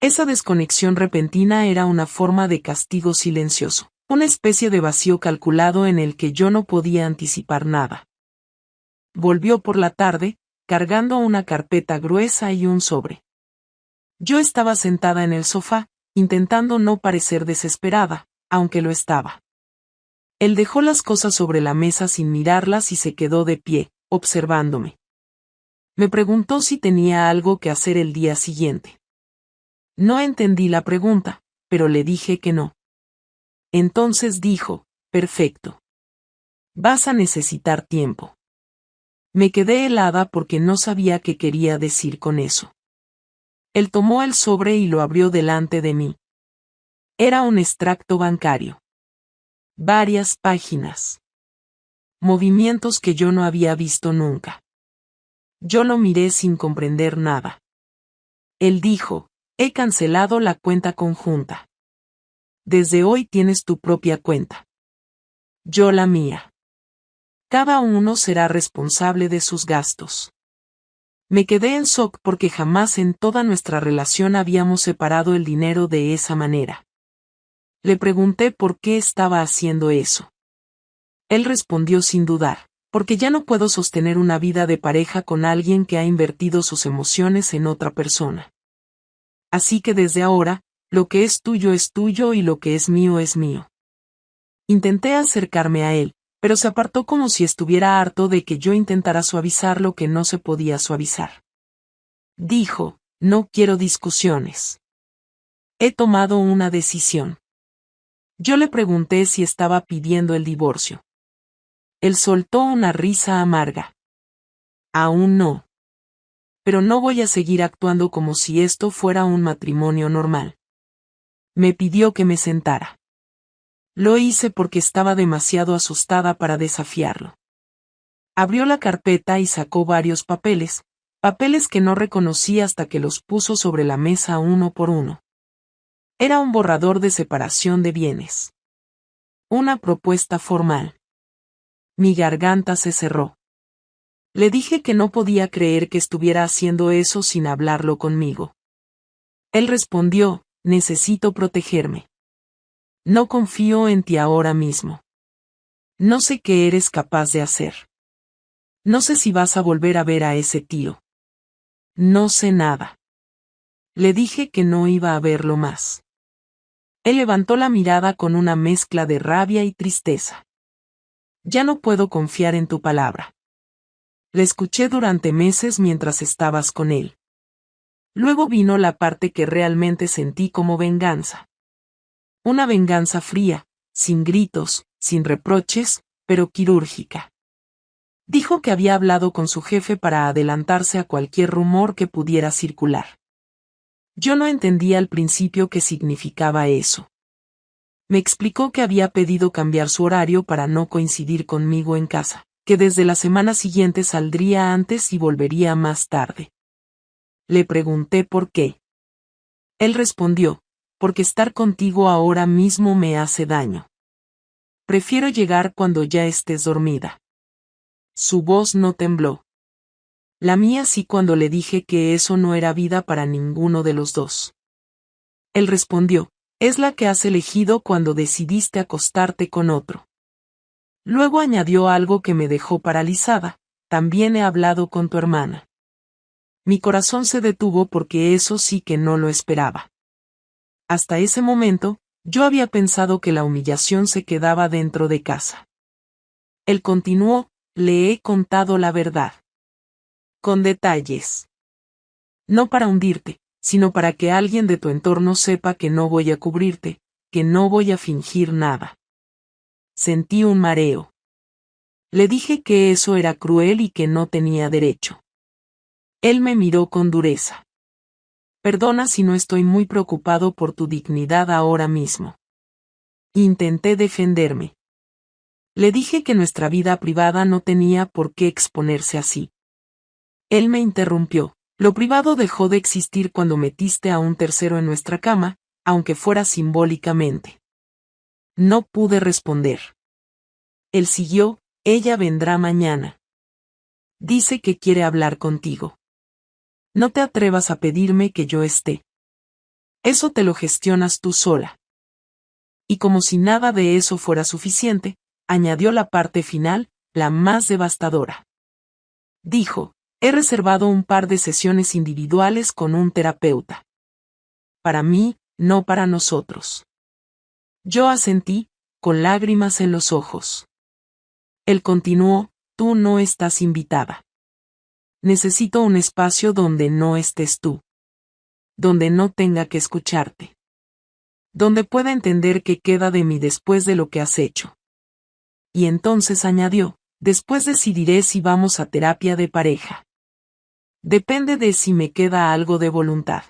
Esa desconexión repentina era una forma de castigo silencioso, una especie de vacío calculado en el que yo no podía anticipar nada. Volvió por la tarde, cargando una carpeta gruesa y un sobre. Yo estaba sentada en el sofá, intentando no parecer desesperada, aunque lo estaba. Él dejó las cosas sobre la mesa sin mirarlas y se quedó de pie, observándome. Me preguntó si tenía algo que hacer el día siguiente. No entendí la pregunta, pero le dije que no. Entonces dijo, perfecto. Vas a necesitar tiempo. Me quedé helada porque no sabía qué quería decir con eso. Él tomó el sobre y lo abrió delante de mí. Era un extracto bancario. Varias páginas. Movimientos que yo no había visto nunca. Yo lo miré sin comprender nada. Él dijo, he cancelado la cuenta conjunta. Desde hoy tienes tu propia cuenta. Yo la mía. Cada uno será responsable de sus gastos. Me quedé en shock porque jamás en toda nuestra relación habíamos separado el dinero de esa manera. Le pregunté por qué estaba haciendo eso. Él respondió sin dudar, porque ya no puedo sostener una vida de pareja con alguien que ha invertido sus emociones en otra persona. Así que desde ahora, lo que es tuyo y lo que es mío es mío. Intenté acercarme a él, pero se apartó como si estuviera harto de que yo intentara suavizar lo que no se podía suavizar. Dijo, no quiero discusiones. He tomado una decisión. Yo le pregunté si estaba pidiendo el divorcio. Él soltó una risa amarga. Aún no. Pero no voy a seguir actuando como si esto fuera un matrimonio normal. Me pidió que me sentara. Lo hice porque estaba demasiado asustada para desafiarlo. Abrió la carpeta y sacó varios papeles que no reconocí hasta que los puso sobre la mesa uno por uno. Era un borrador de separación de bienes. Una propuesta formal. Mi garganta se cerró. Le dije que no podía creer que estuviera haciendo eso sin hablarlo conmigo. Él respondió, necesito protegerme. No confío en ti ahora mismo. No sé qué eres capaz de hacer. No sé si vas a volver a ver a ese tío. No sé nada. Le dije que no iba a verlo más. Él levantó la mirada con una mezcla de rabia y tristeza. Ya no puedo confiar en tu palabra. Le escuché durante meses mientras estabas con él. Luego vino la parte que realmente sentí como venganza. Una venganza fría, sin gritos, sin reproches, pero quirúrgica. Dijo que había hablado con su jefe para adelantarse a cualquier rumor que pudiera circular. Yo no entendía al principio qué significaba eso. Me explicó que había pedido cambiar su horario para no coincidir conmigo en casa, que desde la semana siguiente saldría antes y volvería más tarde. Le pregunté por qué. Él respondió, porque estar contigo ahora mismo me hace daño. Prefiero llegar cuando ya estés dormida. Su voz no tembló. La mía sí cuando le dije que eso no era vida para ninguno de los dos. Él respondió, es la que has elegido cuando decidiste acostarte con otro. Luego añadió algo que me dejó paralizada, también he hablado con tu hermana. Mi corazón se detuvo porque eso sí que no lo esperaba. Hasta ese momento, yo había pensado que la humillación se quedaba dentro de casa. Él continuó, le he contado la verdad. Con detalles. No para hundirte, sino para que alguien de tu entorno sepa que no voy a cubrirte, que no voy a fingir nada. Sentí un mareo. Le dije que eso era cruel y que no tenía derecho. Él me miró con dureza. Perdona si no estoy muy preocupado por tu dignidad ahora mismo. Intenté defenderme. Le dije que nuestra vida privada no tenía por qué exponerse así. Él me interrumpió. Lo privado dejó de existir cuando metiste a un tercero en nuestra cama, aunque fuera simbólicamente. No pude responder. Él siguió, ella vendrá mañana. Dice que quiere hablar contigo. No te atrevas a pedirme que yo esté. Eso te lo gestionas tú sola. Y como si nada de eso fuera suficiente, añadió la parte final, la más devastadora. Dijo, he reservado un par de sesiones individuales con un terapeuta. Para mí, no para nosotros. Yo asentí, con lágrimas en los ojos. Él continuó, tú no estás invitada. Necesito un espacio donde no estés tú. Donde no tenga que escucharte. Donde pueda entender qué queda de mí después de lo que has hecho. Y entonces añadió, después decidiré si vamos a terapia de pareja. Depende de si me queda algo de voluntad.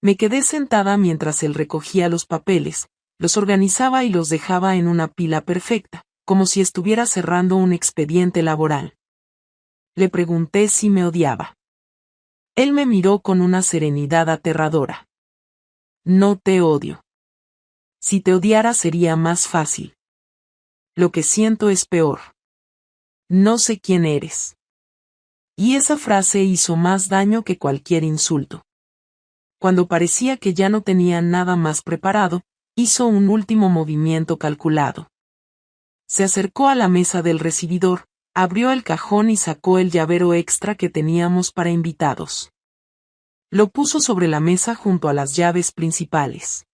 Me quedé sentada mientras él recogía los papeles, los organizaba y los dejaba en una pila perfecta, como si estuviera cerrando un expediente laboral. Le pregunté si me odiaba. Él me miró con una serenidad aterradora. No te odio. Si te odiara sería más fácil. Lo que siento es peor. No sé quién eres. Y esa frase hizo más daño que cualquier insulto. Cuando parecía que ya no tenía nada más preparado, hizo un último movimiento calculado. Se acercó a la mesa del recibidor, abrió el cajón y sacó el llavero extra que teníamos para invitados. Lo puso sobre la mesa junto a las llaves principales.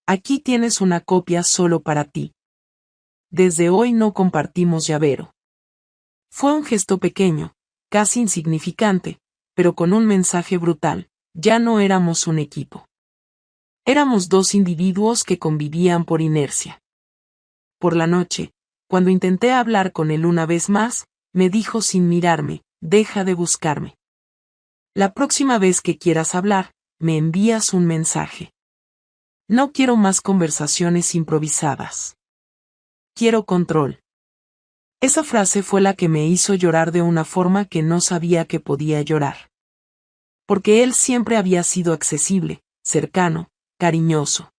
Aquí tienes una copia solo para ti. Desde hoy no compartimos llavero. Fue un gesto pequeño, casi insignificante, pero con un mensaje brutal, ya no éramos un equipo. Éramos dos individuos que convivían por inercia. Por la noche, cuando intenté hablar con él una vez más, me dijo sin mirarme, deja de buscarme. La próxima vez que quieras hablar, me envías un mensaje. No quiero más conversaciones improvisadas. Quiero control. Esa frase fue la que me hizo llorar de una forma que no sabía que podía llorar. Porque él siempre había sido accesible, cercano, cariñoso.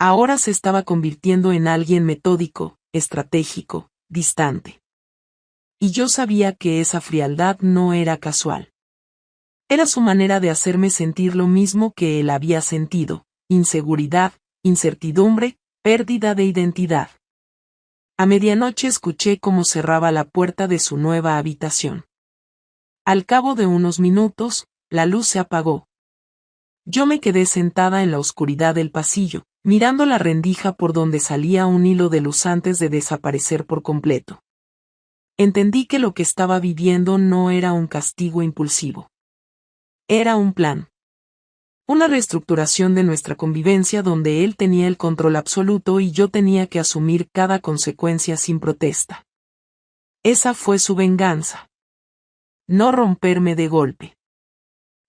Ahora se estaba convirtiendo en alguien metódico, estratégico, distante. Y yo sabía que esa frialdad no era casual. Era su manera de hacerme sentir lo mismo que él había sentido, inseguridad, incertidumbre, pérdida de identidad. A medianoche escuché cómo cerraba la puerta de su nueva habitación. Al cabo de unos minutos, la luz se apagó. Yo me quedé sentada en la oscuridad del pasillo, mirando la rendija por donde salía un hilo de luz antes de desaparecer por completo. Entendí que lo que estaba viviendo no era un castigo impulsivo. Era un plan. Una reestructuración de nuestra convivencia donde él tenía el control absoluto y yo tenía que asumir cada consecuencia sin protesta. Esa fue su venganza. No romperme de golpe,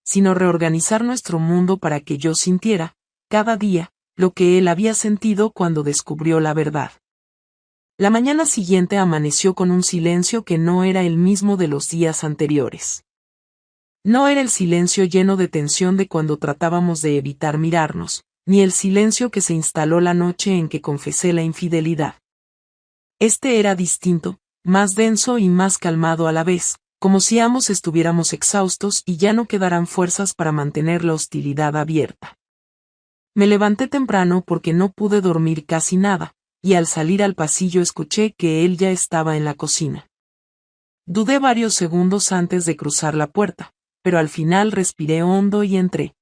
sino reorganizar nuestro mundo para que yo sintiera, cada día, lo que él había sentido cuando descubrió la verdad. La mañana siguiente amaneció con un silencio que no era el mismo de los días anteriores. No era el silencio lleno de tensión de cuando tratábamos de evitar mirarnos, ni el silencio que se instaló la noche en que confesé la infidelidad. Este era distinto, más denso y más calmado a la vez, como si ambos estuviéramos exhaustos y ya no quedaran fuerzas para mantener la hostilidad abierta. Me levanté temprano porque no pude dormir casi nada, y al salir al pasillo escuché que él ya estaba en la cocina. Dudé varios segundos antes de cruzar la puerta, pero al final respiré hondo y entré.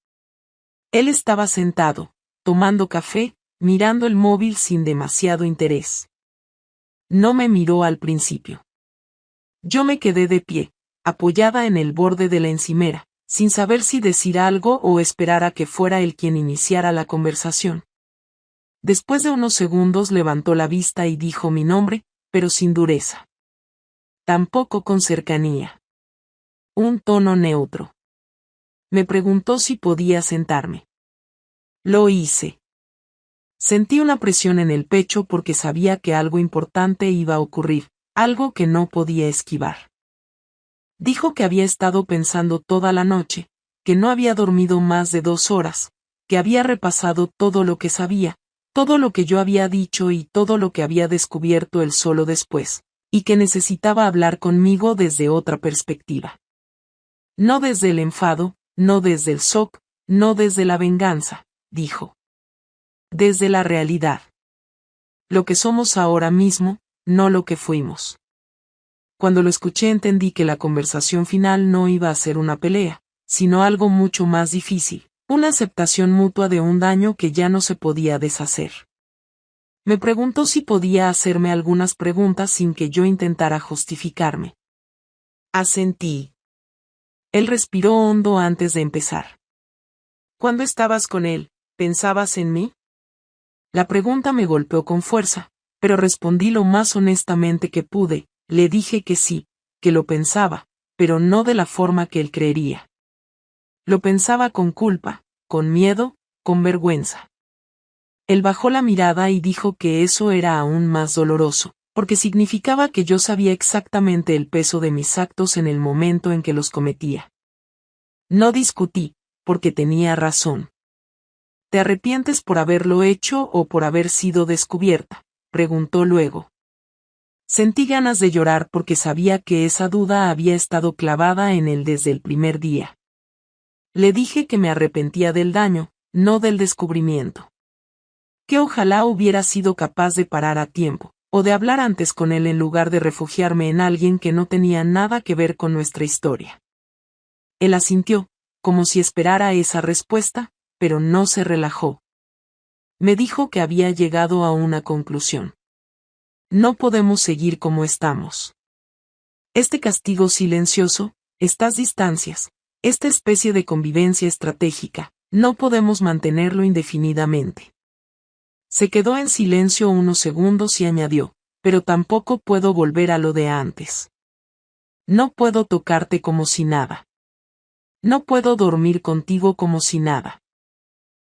Él estaba sentado, tomando café, mirando el móvil sin demasiado interés. No me miró al principio. Yo me quedé de pie, apoyada en el borde de la encimera, sin saber si decir algo o esperar a que fuera él quien iniciara la conversación. Después de unos segundos levantó la vista y dijo mi nombre, pero sin dureza. Tampoco con cercanía. Un tono neutro. Me preguntó si podía sentarme. Lo hice. Sentí una presión en el pecho porque sabía que algo importante iba a ocurrir, algo que no podía esquivar. Dijo que había estado pensando toda la noche, que no había dormido más de 2 horas, que había repasado todo lo que sabía, todo lo que yo había dicho y todo lo que había descubierto él solo después, y que necesitaba hablar conmigo desde otra perspectiva. No desde el enfado, no desde el shock, no desde la venganza, dijo. Desde la realidad. Lo que somos ahora mismo, no lo que fuimos. Cuando lo escuché entendí que la conversación final no iba a ser una pelea, sino algo mucho más difícil, una aceptación mutua de un daño que ya no se podía deshacer. Me preguntó si podía hacerme algunas preguntas sin que yo intentara justificarme. Asentí. Él respiró hondo antes de empezar. ¿Cuándo estabas con él, pensabas en mí? La pregunta me golpeó con fuerza, pero respondí lo más honestamente que pude, le dije que sí, que lo pensaba, pero no de la forma que él creería. Lo pensaba con culpa, con miedo, con vergüenza. Él bajó la mirada y dijo que eso era aún más doloroso, porque significaba que yo sabía exactamente el peso de mis actos en el momento en que los cometía. No discutí, porque tenía razón. ¿Te arrepientes por haberlo hecho o por haber sido descubierta?, preguntó luego. Sentí ganas de llorar porque sabía que esa duda había estado clavada en él desde el primer día. Le dije que me arrepentía del daño, no del descubrimiento. Que ojalá hubiera sido capaz de parar a tiempo, o de hablar antes con él en lugar de refugiarme en alguien que no tenía nada que ver con nuestra historia. Él asintió, como si esperara esa respuesta, pero no se relajó. Me dijo que había llegado a una conclusión. No podemos seguir como estamos. Este castigo silencioso, estas distancias, esta especie de convivencia estratégica, no podemos mantenerlo indefinidamente. Se quedó en silencio unos segundos y añadió, pero tampoco puedo volver a lo de antes. No puedo tocarte como si nada. No puedo dormir contigo como si nada.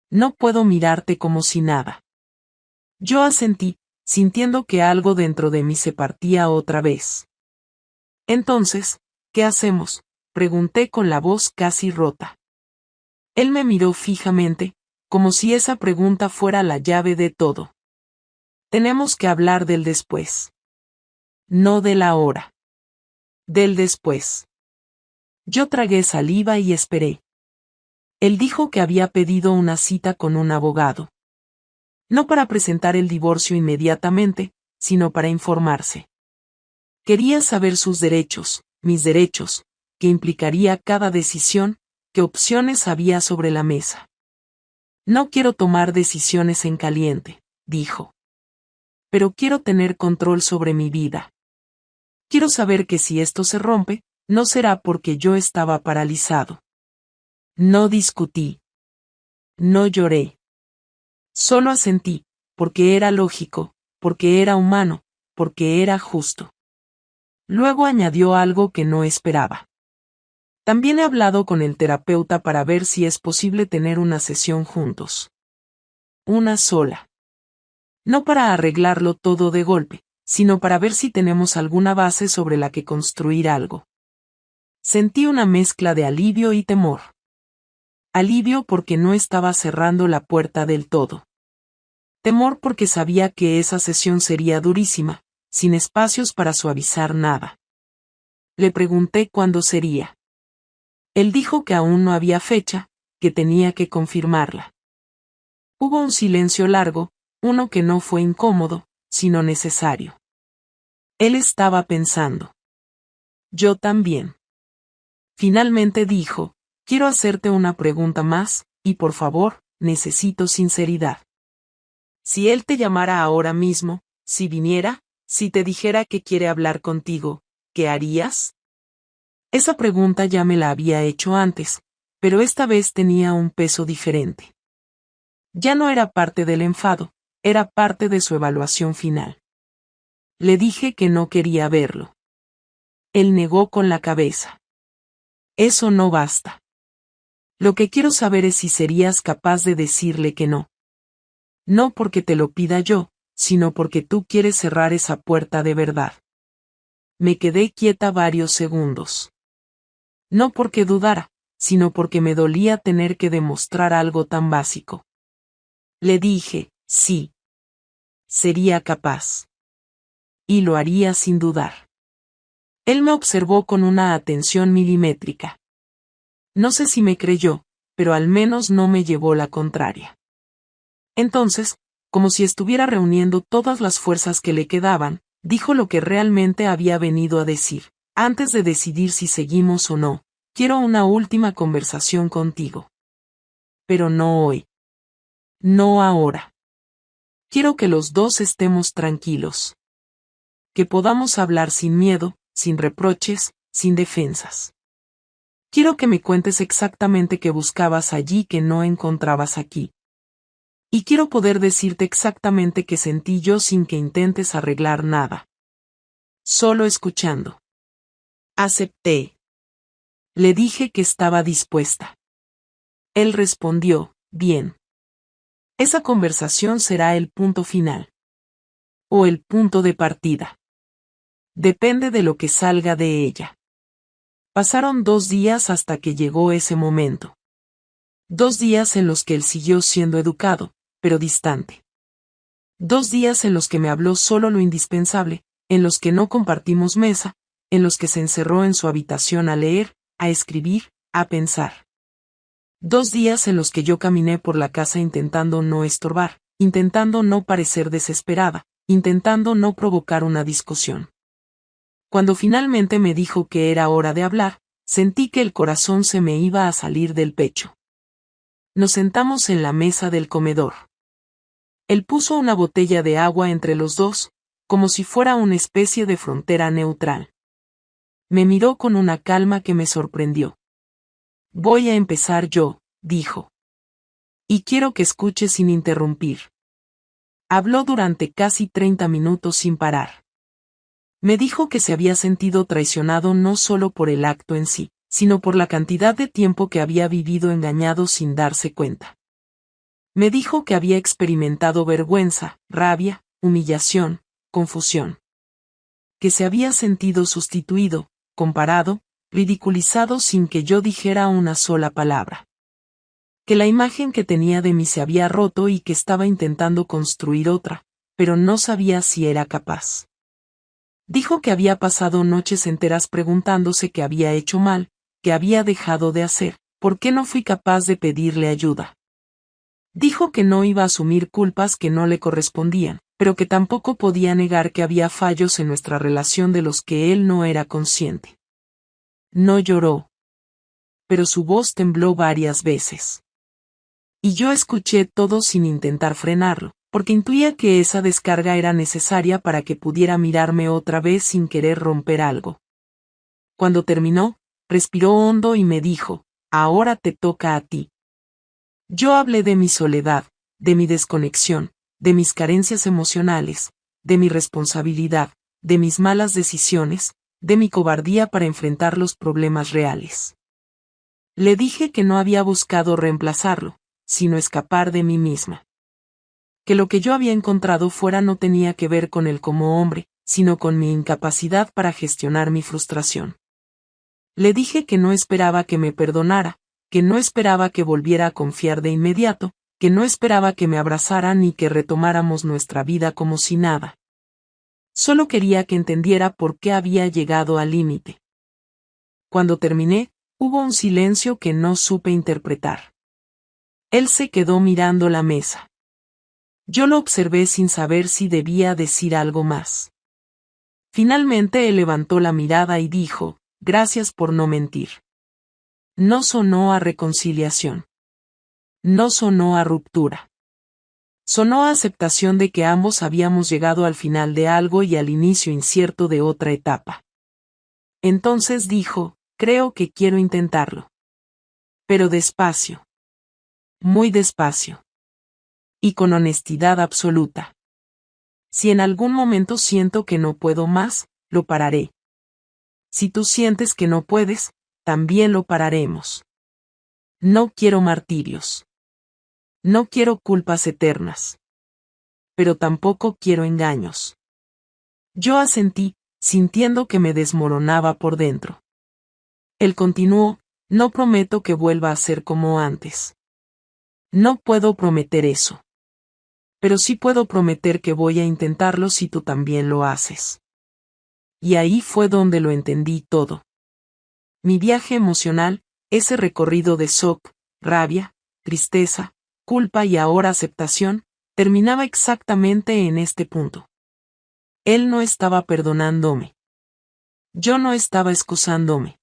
No puedo mirarte como si nada. Yo asentí, sintiendo que algo dentro de mí se partía otra vez. Entonces, ¿qué hacemos?, pregunté con la voz casi rota. Él me miró fijamente, como si esa pregunta fuera la llave de todo. Tenemos que hablar del después. No del ahora. Del después. Yo tragué saliva y esperé. Él dijo que había pedido una cita con un abogado. No para presentar el divorcio inmediatamente, sino para informarse. Quería saber sus derechos, mis derechos, qué implicaría cada decisión, qué opciones había sobre la mesa. No quiero tomar decisiones en caliente, dijo. Pero quiero tener control sobre mi vida. Quiero saber que si esto se rompe, no será porque yo estaba paralizado. No discutí. No lloré. Solo asentí, porque era lógico, porque era humano, porque era justo. Luego añadió algo que no esperaba. También he hablado con el terapeuta para ver si es posible tener una sesión juntos. Una sola. No para arreglarlo todo de golpe, sino para ver si tenemos alguna base sobre la que construir algo. Sentí una mezcla de alivio y temor. Alivio porque no estaba cerrando la puerta del todo. Temor porque sabía que esa sesión sería durísima, sin espacios para suavizar nada. Le pregunté cuándo sería. Él dijo que aún no había fecha, que tenía que confirmarla. Hubo un silencio largo, uno que no fue incómodo, sino necesario. Él estaba pensando. Yo también. Finalmente dijo, quiero hacerte una pregunta más, y por favor, necesito sinceridad. Si él te llamara ahora mismo, si viniera, si te dijera que quiere hablar contigo, ¿qué harías? Esa pregunta ya me la había hecho antes, Pero esta vez tenía un peso diferente. Ya no era parte del enfado, era parte de su evaluación final. Le dije que no quería verlo. Él negó con la cabeza. Eso no basta. Lo que quiero saber es si serías capaz de decirle que no. No porque te lo pida yo, sino porque tú quieres cerrar esa puerta de verdad. Me quedé quieta varios segundos. No porque dudara, sino porque me dolía tener que demostrar algo tan básico. Le dije, sí. Sería capaz. Y lo haría sin dudar. Él me observó con una atención milimétrica. No sé si me creyó, pero al menos no me llevó la contraria. Entonces, como si estuviera reuniendo todas las fuerzas que le quedaban, dijo lo que realmente había venido a decir. Antes de decidir si seguimos o no, quiero una última conversación contigo. Pero no hoy. No ahora. Quiero que los dos estemos tranquilos. Que podamos hablar sin miedo, sin reproches, sin defensas. Quiero que me cuentes exactamente qué buscabas allí que no encontrabas aquí. Y quiero poder decirte exactamente qué sentí yo sin que intentes arreglar nada. Solo escuchando. Acepté. Le dije que estaba dispuesta. Él respondió, bien. Esa conversación será el punto final. O el punto de partida. Depende de lo que salga de ella. Pasaron 2 días hasta que llegó ese momento. 2 días en los que él siguió siendo educado, pero distante. 2 días en los que me habló solo lo indispensable, en los que no compartimos mesa, en los que se encerró en su habitación a leer, a escribir, a pensar. 2 días en los que yo caminé por la casa intentando no estorbar, intentando no parecer desesperada, intentando no provocar una discusión. Cuando finalmente me dijo que era hora de hablar, sentí que el corazón se me iba a salir del pecho. Nos sentamos en la mesa del comedor. Él puso una botella de agua entre los dos, como si fuera una especie de frontera neutral. Me miró con una calma que me sorprendió. Voy a empezar yo, dijo. Y quiero que escuches sin interrumpir. Habló durante casi 30 minutos sin parar. Me dijo que se había sentido traicionado no solo por el acto en sí, sino por la cantidad de tiempo que había vivido engañado sin darse cuenta. Me dijo que había experimentado vergüenza, rabia, humillación, confusión. Que se había sentido sustituido, comparado, ridiculizado sin que yo dijera una sola palabra. Que la imagen que tenía de mí se había roto y que estaba intentando construir otra, pero no sabía si era capaz. Dijo que había pasado noches enteras preguntándose qué había hecho mal, qué había dejado de hacer, por qué no fui capaz de pedirle ayuda. Dijo que no iba a asumir culpas que no le correspondían, pero que tampoco podía negar que había fallos en nuestra relación de los que él no era consciente. No lloró. Pero su voz tembló varias veces. Y yo escuché todo sin intentar frenarlo, porque intuía que esa descarga era necesaria para que pudiera mirarme otra vez sin querer romper algo. Cuando terminó, respiró hondo y me dijo, ahora te toca a ti. Yo hablé de mi soledad, de mi desconexión, de mis carencias emocionales, de mi responsabilidad, de mis malas decisiones, de mi cobardía para enfrentar los problemas reales. Le dije que no había buscado reemplazarlo, sino escapar de mí misma. Que lo que yo había encontrado fuera no tenía que ver con él como hombre, sino con mi incapacidad para gestionar mi frustración. Le dije que no esperaba que me perdonara, que no esperaba que volviera a confiar de inmediato, que no esperaba que me abrazara ni que retomáramos nuestra vida como si nada. Solo quería que entendiera por qué había llegado al límite. Cuando terminé, hubo un silencio que no supe interpretar. Él se quedó mirando la mesa. Yo lo observé sin saber si debía decir algo más. Finalmente él levantó la mirada y dijo, gracias por no mentir. No sonó a reconciliación. No sonó a ruptura. Sonó a aceptación de que ambos habíamos llegado al final de algo y al inicio incierto de otra etapa. Entonces dijo, creo que quiero intentarlo. Pero despacio. Muy despacio. Y con honestidad absoluta. Si en algún momento siento que no puedo más, lo pararé. Si tú sientes que no puedes, también lo pararemos. No quiero martirios. No quiero culpas eternas. Pero tampoco quiero engaños. Yo asentí, sintiendo que me desmoronaba por dentro. Él continuó, no prometo que vuelva a ser como antes. No puedo prometer eso. Pero sí puedo prometer que voy a intentarlo si tú también lo haces. Y ahí fue donde lo entendí todo. Mi viaje emocional, ese recorrido de shock, rabia, tristeza, culpa y ahora aceptación, terminaba exactamente en este punto. Él no estaba perdonándome. Yo no estaba excusándome.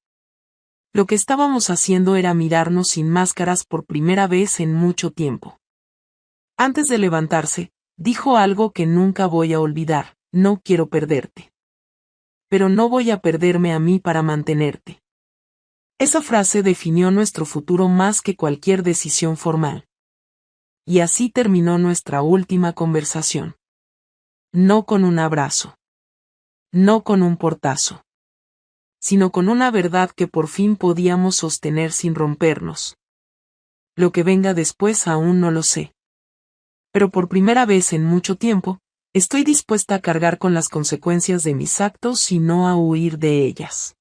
Lo que estábamos haciendo era mirarnos sin máscaras por primera vez en mucho tiempo. Antes de levantarse, dijo algo que nunca voy a olvidar: no quiero perderte. Pero no voy a perderme a mí para mantenerte. Esa frase definió nuestro futuro más que cualquier decisión formal. Y así terminó nuestra última conversación. No con un abrazo. No con un portazo. Sino con una verdad que por fin podíamos sostener sin rompernos. Lo que venga después aún no lo sé. Pero por primera vez en mucho tiempo, estoy dispuesta a cargar con las consecuencias de mis actos y no a huir de ellas.